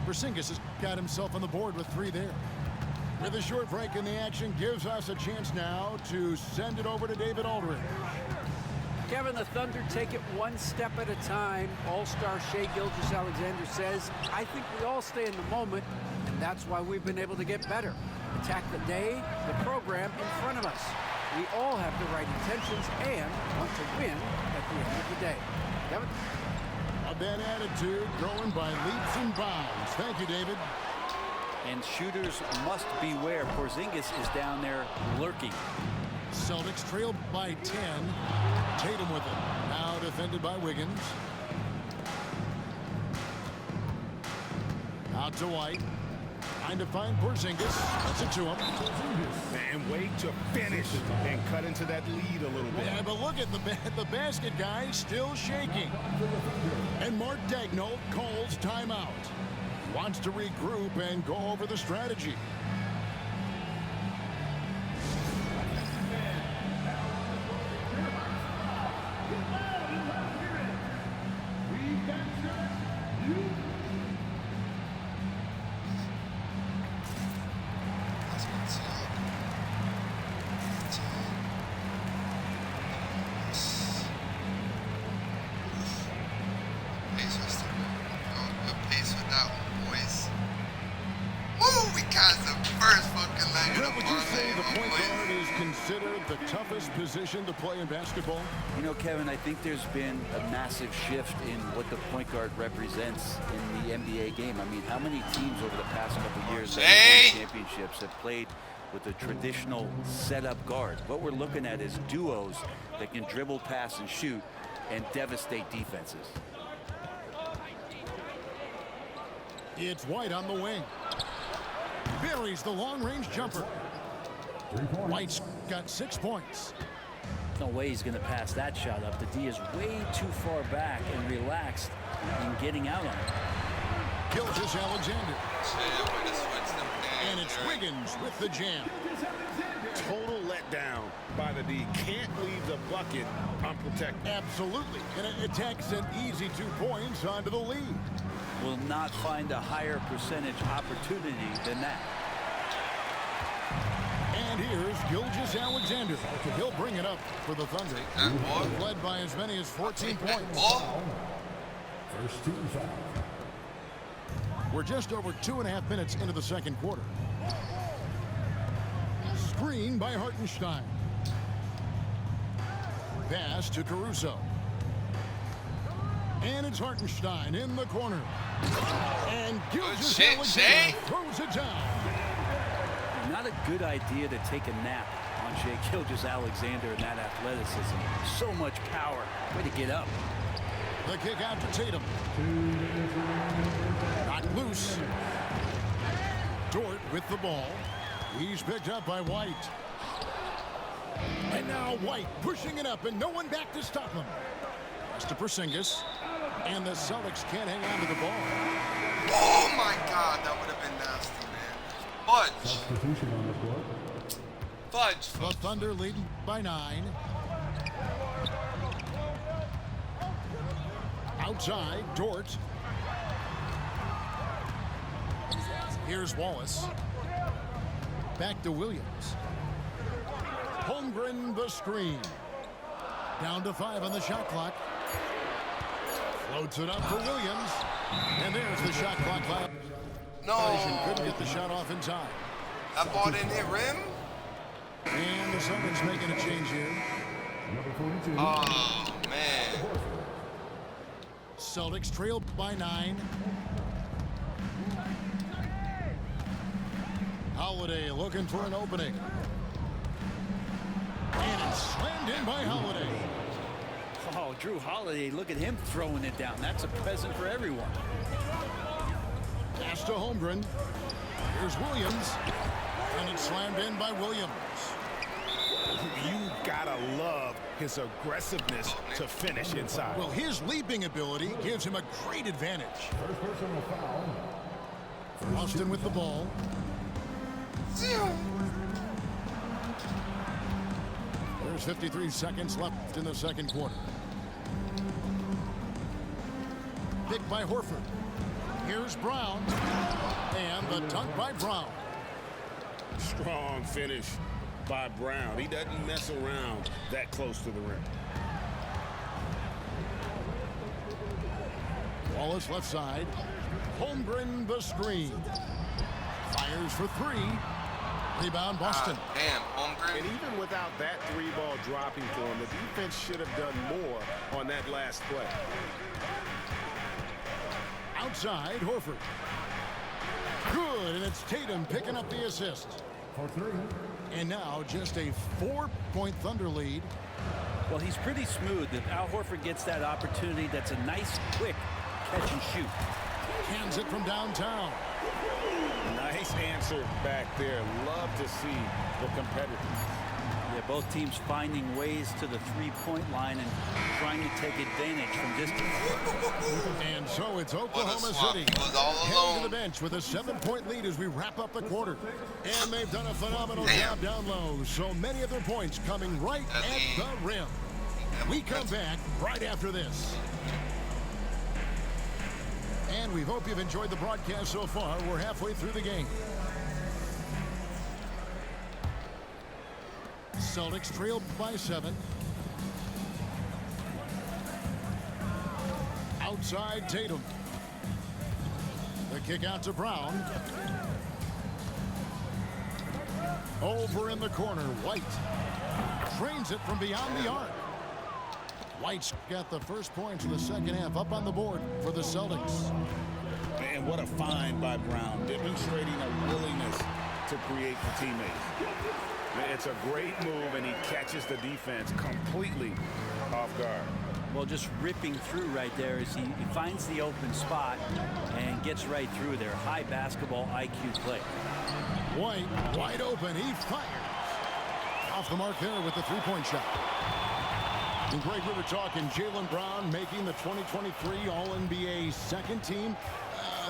Porzingis has got himself on the board with 3 there. With a short break in the action, gives us a chance now to send it over to David Aldridge. Kevin, the Thunder take it one step at a time. All-star Shai Gilgeous-Alexander says, I think we all stay in the moment, and that's why we've been able to get better. Attack the day, the program in front of us. We all have the right intentions and want to win at the end of the day. Kevin? That attitude growing by leaps and bounds. Thank you, David. And shooters must beware. Porzingis is down there lurking. Celtics trailed by 10. Tatum with it. Now defended by Wiggins. Out to White. Trying to find Porzingis. That's it to him. And wait to finish and cut into that lead a little bit. Yeah, but look at the basket guy still shaking. And Mark Daigneault calls timeout. Wants to regroup and go over the strategy. Position to play in basketball? You know, Kevin, I think there's been a massive shift in what the point guard represents in the NBA game. I mean, how many teams over the past couple of years that have won championships have played with a traditional setup guard? What we're looking at is duos that can dribble, pass, and shoot and devastate defenses. It's White on the wing. Buries the long-range jumper. White's got 6 points. No way he's going to pass that shot up. The D is way too far back and relaxed in getting out on it. Gilgeous-Alexander. And it's Wiggins with the jam. Total letdown by the D. Can't leave the bucket unprotected. Absolutely. And it attacks an easy 2 points onto the lead. Will not find a higher percentage opportunity than that. And here's Gilgeous-Alexander. He'll bring it up for the Thunder. Led by as many as 14 points. First team foul. We're just over 2.5 minutes into the second quarter. Screen by Hartenstein. Pass to Caruso. And it's Hartenstein in the corner. And Gilgeous-Alexander throws it down. Not a good idea to take a nap on Shai Gilgeous-Alexander and that athleticism. So much power. Way to get up. The kick out to Tatum. Not loose. Dort with the ball. He's picked up by White. And now White pushing it up and no one back to stop him. Pass to Porzingis. And the Celtics can't hang on to the ball. Oh my God, that would have been nasty, man. Fudge. Substitution on the floor. Fudge. The Thunder leading by 9. Outside, Dort. Here's Wallace. Back to Williams. Holmgren the screen. Down to 5 on the shot clock. Floats it up for Williams. And there's the shot clock foul. No. Couldn't get the shot off in time. That ball didn't hit rim? And the Celtics making a change here. Number 42. Oh, man. Celtics trail by 9. Holiday looking for an opening. And it's slammed in by Holiday. Oh, Drew Holiday, look at him throwing it down. That's a present for everyone. Pass to Holmgren. Here's Williams. And it's slammed in by Williams. You gotta love his aggressiveness to finish inside. Well, his leaping ability gives him a great advantage. First personal foul. Austin with the ball. There's 53 seconds left in the second quarter. Picked by Horford. Here's Brown. And the dunk by Brown. Strong finish by Brown. He doesn't mess around that close to the rim. Wallace left side. Holmgren the screen. Fires for 3. Rebound Boston. Damn, Holmgren. And even without that 3-ball dropping for him, the defense should have done more on that last play. Outside, Horford. Good, and it's Tatum picking up the assist. For 3. And now just a 4-point Thunder lead. Well, he's pretty smooth. If Al Horford gets that opportunity, that's a nice, quick catch and shoot. Hands it from downtown. Nice answer back there. Love to see the competitiveness. Yeah, both teams finding ways to the three-point line and trying to take advantage from distance. And so it's Oklahoma City heading to the bench with a 7-point lead as we wrap up the quarter. And they've done a phenomenal job down low. So many of their points coming right at the rim. We come back right after this. And we hope you've enjoyed the broadcast so far. We're halfway through the game. Celtics trail by 7. Outside Tatum. The kick out to Brown. Over in the corner, White. Trains it from beyond the arc. White's got the first points of the second half up on the board for the Celtics. And what a find by Brown, demonstrating a willingness to create for teammates. It's a great move, and he catches the defense completely off guard. Well, just ripping through right there as he finds the open spot and gets right through there. High basketball IQ play. White wide open. He fires. Off the mark there with the three-point shot. And Greg, we were talking Jaylen Brown making the 2023 All-NBA second team.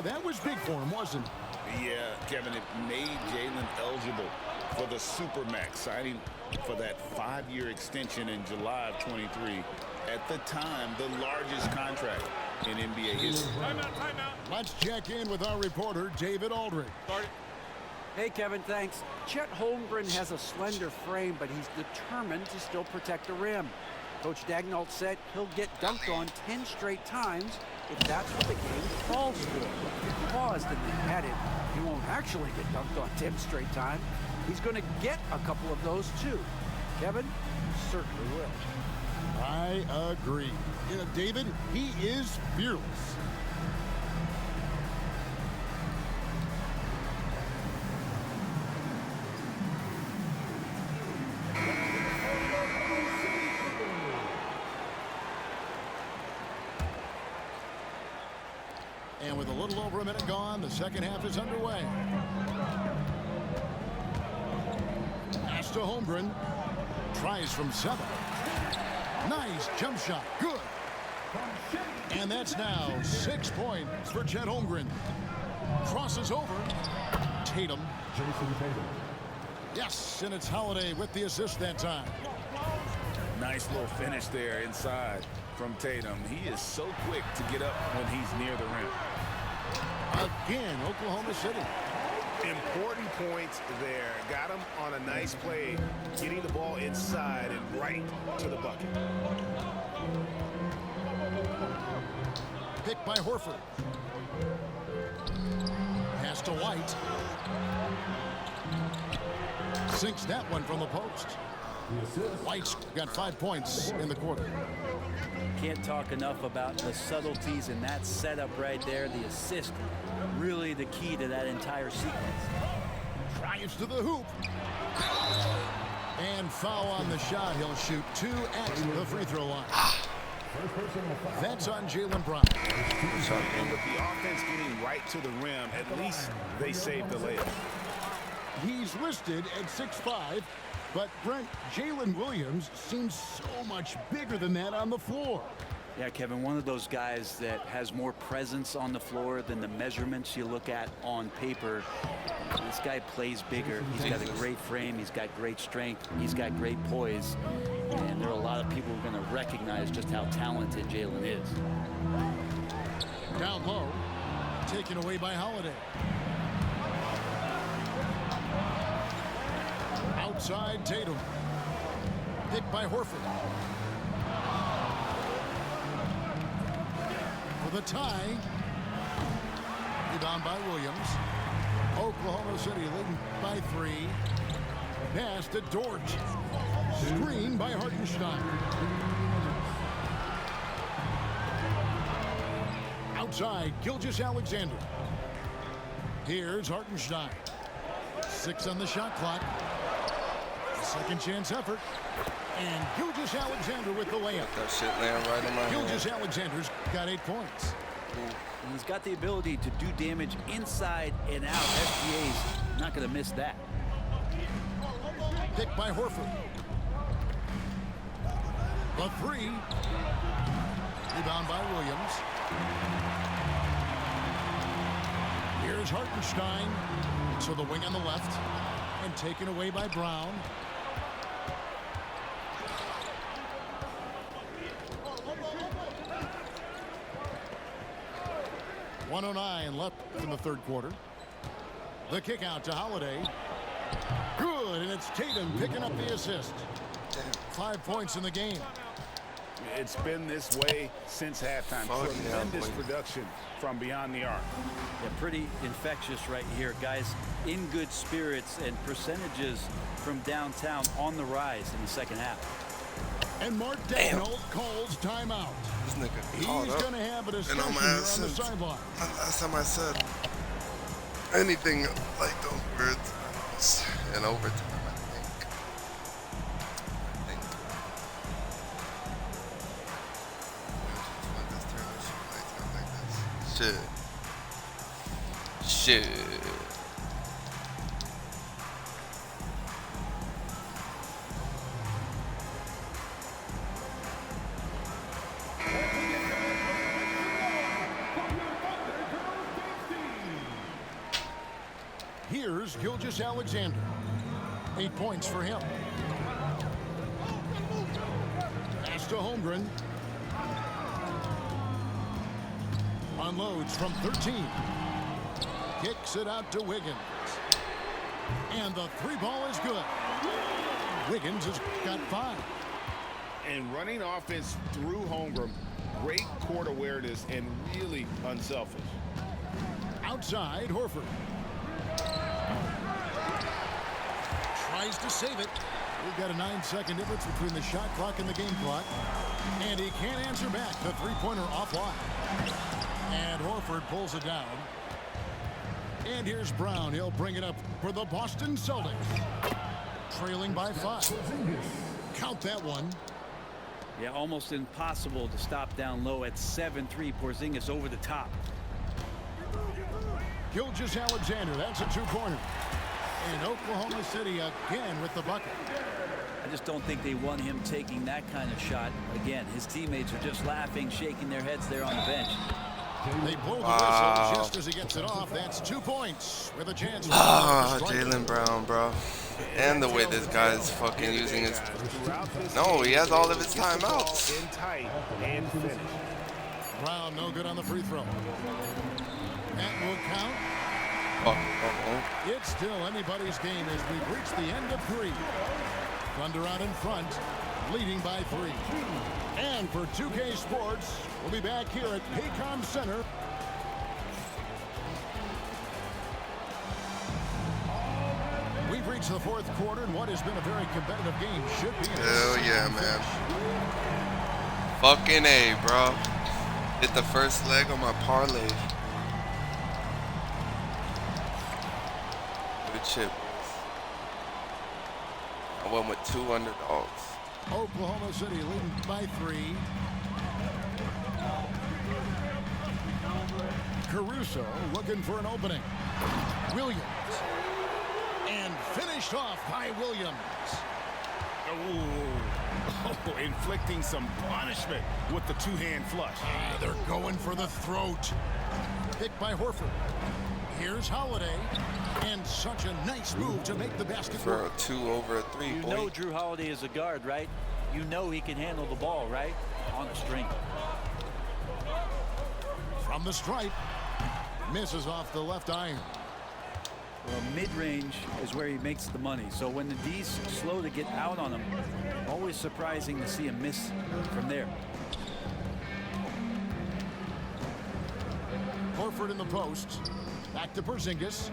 That was big for him, wasn't it? Yeah, Kevin, it made Jaylen eligible for the Supermax, signing for that 5-year extension in July of 23. At the time, the largest contract in NBA history. Let's check in with our reporter, David Aldridge. Hey, Kevin, thanks. Chet Holmgren has a slender frame, but he's determined to still protect the rim. Coach Daigneault said he'll get dunked on 10 straight times if that's what the game calls for. He paused and then added, he won't actually get dunked on 10 straight times. He's going to get a couple of those, too. Kevin certainly will. I agree. You know, David, he is fearless. And with a little over a minute gone, the second half is underway. Pass to Holmgren. Tries from 7. Nice jump shot. Good. And that's now 6 points for Chet Holmgren. Crosses over. Tatum. Yes, and it's Holiday with the assist that time. Nice little finish there inside from Tatum. He is so quick to get up when he's near the rim. Again, Oklahoma City. Important points there. Got him on a nice play, getting the ball inside and right to the bucket. Picked by Horford. Pass to White. Sinks that one from the post. White's got 5 points in the quarter. Can't talk enough about the subtleties in that setup right there. The assist, really the key to that entire sequence. Drives to the hoop. And foul on the shot. He'll shoot 2 at the free throw line. That's on Jaylen Brown. And with the offense getting right to the rim, at least they saved the layup. He's listed at 6'5", but Brent, Jalen Williams seems so much bigger than that on the floor. Yeah, Kevin, one of those guys that has more presence on the floor than the measurements you look at on paper. This guy plays bigger. He's got a great frame. He's got great strength. He's got great poise. And there are a lot of people who are going to recognize just how talented Jalen is. Down low, taken away by Holiday. Outside Tatum. Picked by Horford. For the tie. Rebound by Williams. Oklahoma City leading by 3. Pass to Dort. Screen by Hartenstein. Outside, Gilgeous-Alexander. Here's Hartenstein. 6 on the shot clock. Second chance effort. And Gilgeous-Alexander with the layup. That shit laying right in my hand. Gilgeous-Alexander's got 8 points. And he's got the ability to do damage inside and out. SGA's not going to miss that. Picked by Horford. The 3. Rebound by Williams. Here's Hartenstein. So the wing on the left. And taken away by Brown. .109 left in the third quarter. The kick out to Holiday. Good, and it's Tatum picking up the assist. 5 points in the game. It's been this way since halftime. Tremendous production from beyond the arc. Yeah, pretty infectious right here. Guys in good spirits and percentages from downtown on the rise in the second half. And Mark Daigneault calls timeout. This nigga He's going to have a discussion on my here ass on the since sideline. last time I said anything like those words was in overtime, I think. Shit. Here's Gilgeous-Alexander. 8 points for him. Pass to Holmgren. Unloads from 13. Kicks it out to Wiggins. And the three ball is good. Wiggins has got 5. And running offense through Holmgren, great court awareness and really unselfish. Outside, Horford. Tries to save it. We've got a 9-second difference between the shot clock and the game clock. And he can't answer back. The three-pointer offline. And Horford pulls it down. And here's Brown. He'll bring it up for the Boston Celtics. Trailing by 5. Count that one. Yeah, almost impossible to stop down low at 7-3. Porzingis over the top. Gilgeous-Alexander, that's a two-pointer. And Oklahoma City again with the bucket. I just don't think they want him taking that kind of shot again. His teammates are just laughing, shaking their heads there on the bench. They blow the whistle just as he gets it off. That's 2 points with a chance. Jaylen Brown, bro. And the way this guy is fucking using his... No, he has all of his timeouts. Brown no good on the free throw. That will count. It's still anybody's game as we've reached the end of 3. Thunder out in front, leading by 3. And for 2K Sports, we'll be back here at Paycom Center. We've reached the 4th quarter, and what has been a very competitive game should be. Hell yeah, man. Fucking A, bro. Hit the first leg on my parlay. Good shit. I went with 2 underdogs. Oklahoma City leading by 3. Caruso looking for an opening. Williams. And finished off by Williams. Oh, inflicting some punishment with the two-hand flush. They're going for the throat. Picked by Horford. Here's Holiday. And such a nice move to make the basket for a 2 over a 3, You know Drew Holiday is a guard, right? You know he can handle the ball, right? On the string. From the stripe. Misses off the left iron. Well, mid-range is where he makes the money. So when the D's slow to get out on him, always surprising to see him miss from there. Horford in the post. Back to Porzingis.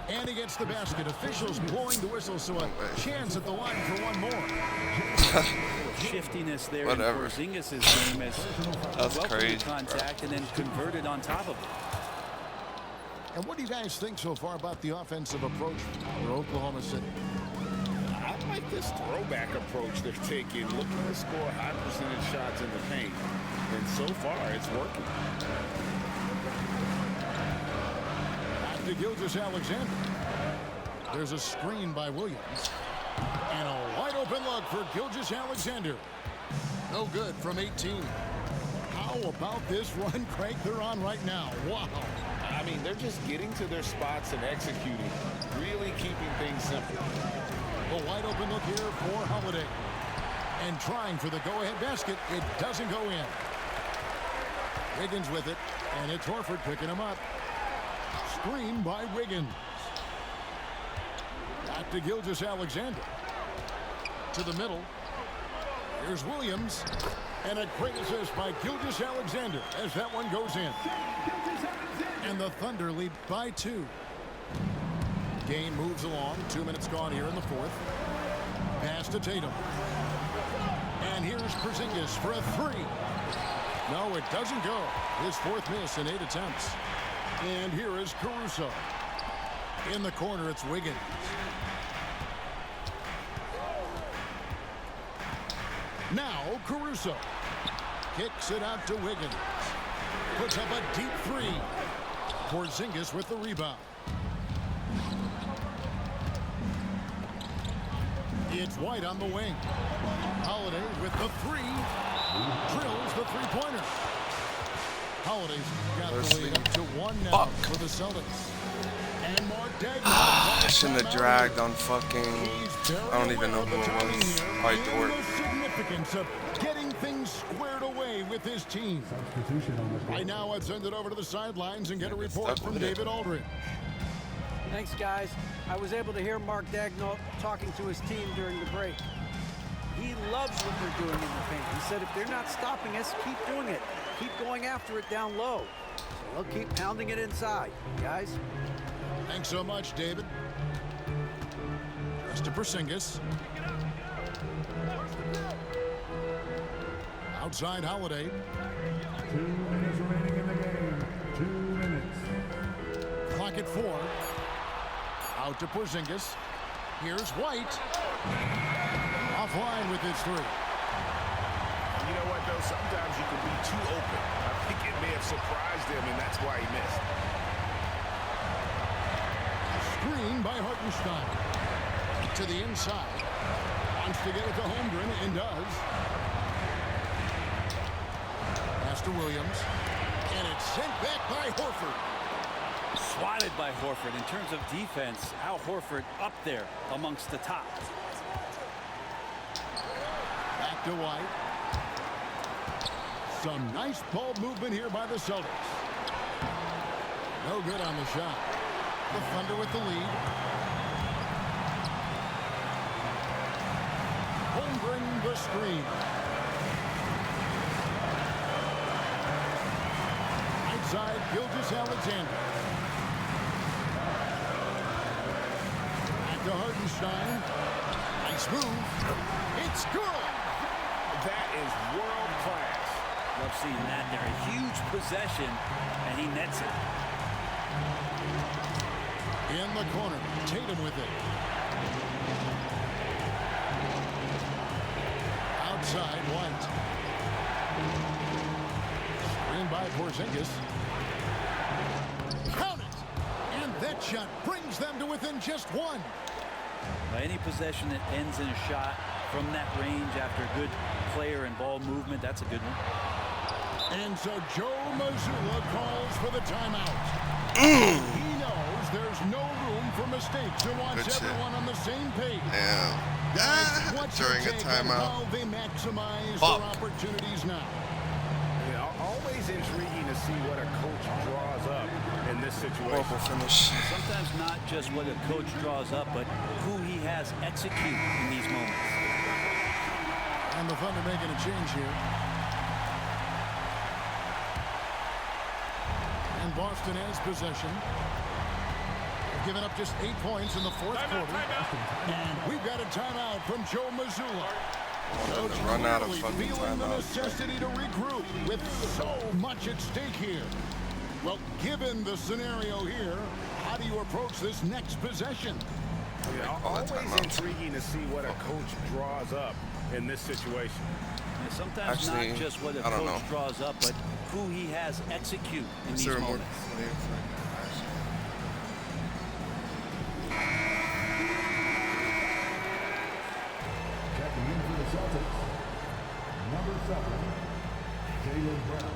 And he gets the basket. Officials blowing the whistle, so a chance at the line for one more. Shiftiness there Whatever. in Porzingis' game as That's crazy, contact and then converted on top of it. And what do you guys think so far about the offensive approach for Oklahoma City? I like this throwback approach they're taking, looking to score high percentage shots in the paint. And so far, it's working. Back to Gilgeous-Alexander. There's a screen by Williams. And a wide open look for Gilgeous-Alexander. No good from 18. How about this run, Craig, they're on right now? Wow. I mean, they're just getting to their spots and executing, really keeping things simple. A wide open look here for Holiday. And trying for the go-ahead basket. It doesn't go in. Wiggins with it, and it's Horford picking him up. Screen by Wiggins. Back to Gilgeous-Alexander. To the middle. Here's Williams. And a great assist by Gilgeous-Alexander as that one goes in. And the Thunder lead by 2. Game moves along. 2 minutes gone here in the 4th. Pass to Tatum. And here's Porzingis for a 3. No, it doesn't go. His 4th miss in 8 attempts. And here is Caruso. In the corner, it's Wiggins. Now Caruso. Kicks it out to Wiggins. Puts up a deep 3. Porzingis with the rebound. It's White on the wing. Holiday with the 3. Drills the three-pointer. Holiday's got the lead up to 1 now for the Celtics. And Mark Dagnall. I shouldn't have dragged on fucking... I don't even know who it was. White Dort. Significance of getting things squared away with his team. Right now, I'd send it over to the sidelines and get a report from David Aldridge. Thanks, guys. I was able to hear Mark Daigneault talking to his team during the break. He loves what they're doing in the paint. He said if they're not stopping us, keep doing it. Keep going after it down low. So they'll keep pounding it inside, guys. Thanks so much, David. To Porzingis. Outside Holiday. 2 minutes remaining in the game. 2 minutes. Clock at 4. Out to Porzingis. Here's White. Offline with his 3. You know what, though? Sometimes you can be too open. I think it may have surprised him, and that's why he missed. Screen by Hartenstein. To the inside. Wants to get it to Holmgren and does. Pass to Williams. And it's sent back by Horford. Swatted by Horford. In terms of defense, Al Horford up there amongst the top. Back to White. Some nice ball movement here by the Celtics. No good on the shot. The Thunder with the lead. Holmgren the screen. Outside Gilgeous-Alexander. Back to Hartenstein. Nice move. It's good. That is world class. Love seeing that there. A huge possession, and he nets it. In the corner, Tatum with it. Outside, White. Screen by Porzingis. Count it! And that shot brings them to within just 1. Any possession that ends in a shot from that range after good player and ball movement, that's a good one. And so Joe Mazzulla calls for the timeout. He knows there's no room for mistakes and wants everyone on the same page. Damn. What's During your a take on timeout. how they maximize their opportunities now? Yeah, always intriguing to see what a coach draws up in this situation. Horrible finish. Sometimes not just what a coach draws up, but who he has execute in these moments. And the Thunder making a change here. And Boston has possession. They've given up just 8 points in the fourth quarter. And we've got a timeout from Joe Mazzulla. Coach Run out of really fucking feeling the timeouts. necessity to regroup with so much at stake here. Well, given the scenario here, how do you approach this next possession? Yeah, always intriguing to see what a coach draws up in this situation. Yeah, sometimes Actually, not just what a I don't coach know. draws up, but who he has execute in Is these there more moments. Checking in for the Celtics. Number 7, Jaylen Brown.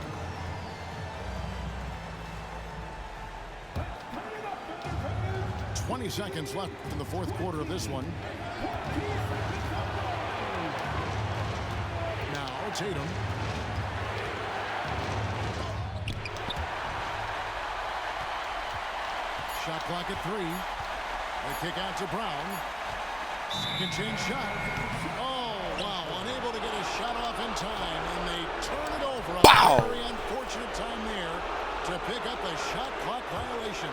20 seconds left in the fourth quarter of this one. Now Tatum. Shot clock at 3. They kick out to Brown. Second change shot. Oh, wow. Unable to get a shot off in time. And they turn it over. A very unfortunate time there to pick up a shot clock violation.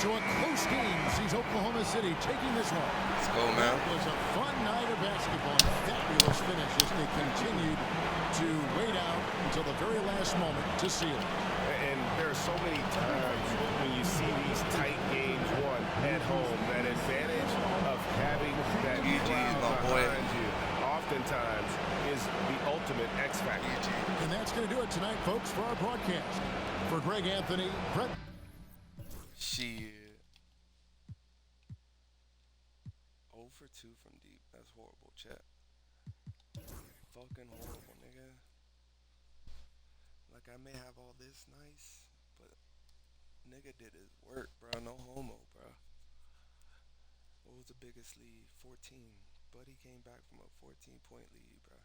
So a close game sees Oklahoma City taking this one. Let's go, man. It was a fun night of basketball and fabulous finish as they continued to wait out until the very last moment to seal it. And there are so many times when you see these tight games won at home, that advantage of having that crowd behind you oftentimes is the ultimate X factor. And that's going to do it tonight, folks, for our broadcast. For Greg Anthony, Brett. Shit. 0 for 2 from deep. That's horrible, chat. Fucking horrible, nigga. Like, I may have all this nice, but nigga did his work, bro. No homo, bro. What was the biggest lead? 14. Buddy came back from a 14-point lead, bro.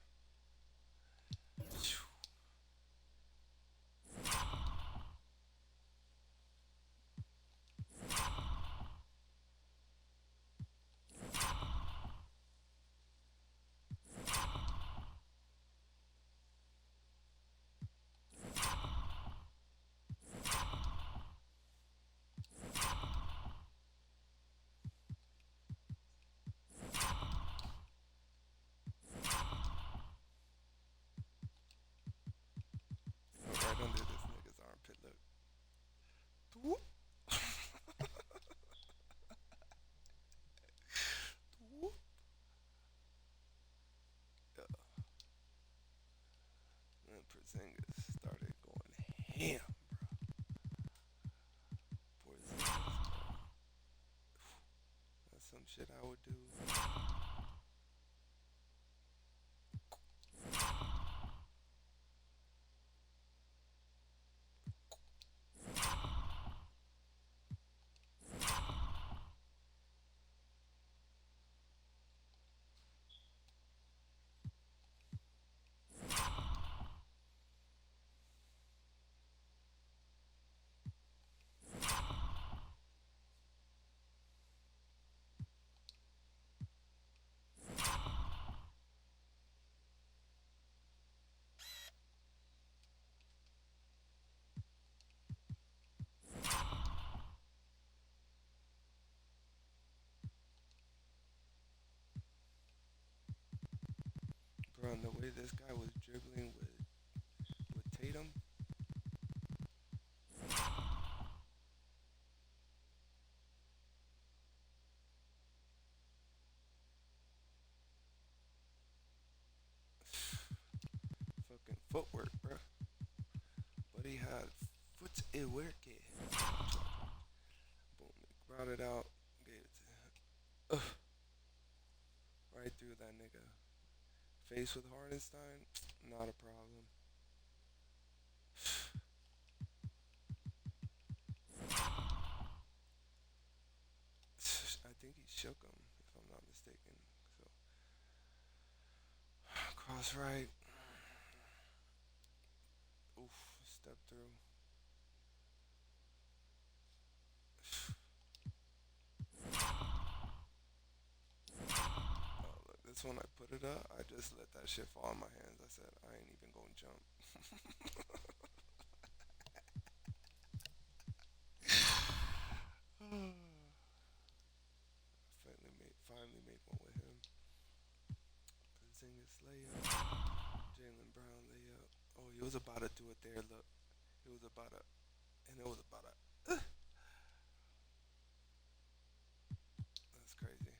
right under this nigga's armpit. Look. Whoop. Whoop. Yeah. And Porzingis started going ham, bro. Porzingis, bro. That's some shit I would do. Bro, and the way this guy was dribbling with Tatum. Fucking footwork, bro. But he had footwork. Boom, brought it out, gave it to him. Right through that nigga. Face with Hardenstein, not a problem. I think he shook him, if I'm not mistaken. So, cross right. Oof, step through. This one I put it up, I just let that shit fall in my hands. I said, I ain't even gonna jump. Finally made one with him. Porzingis layup. Jaylen Brown layup. Oh, he was about to do it there, look. It was about to, and it was about to. That's crazy.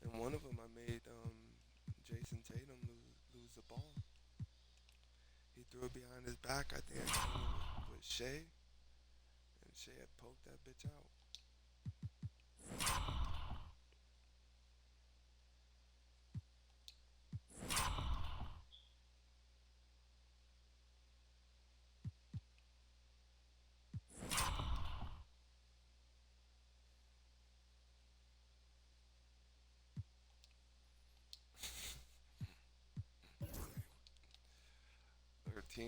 And one of them I made Jason Tatum lose the ball. He threw it behind his back. I think I came with Shea. And Shea had poked that bitch out.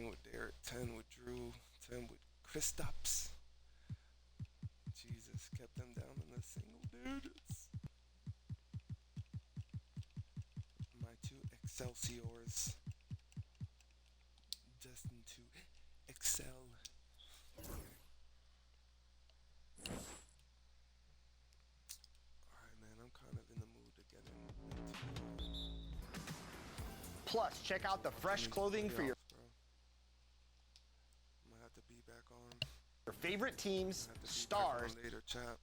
With Derek, 10 with Drew, 10 with Kristaps. Jesus, kept them down in the single digits. My two Excelsiors, destined to excel. Alright, man, I'm kind of in the mood to get in. Plus, check out the fresh clothing for your Be back on your favorite teams, stars. Later, chat.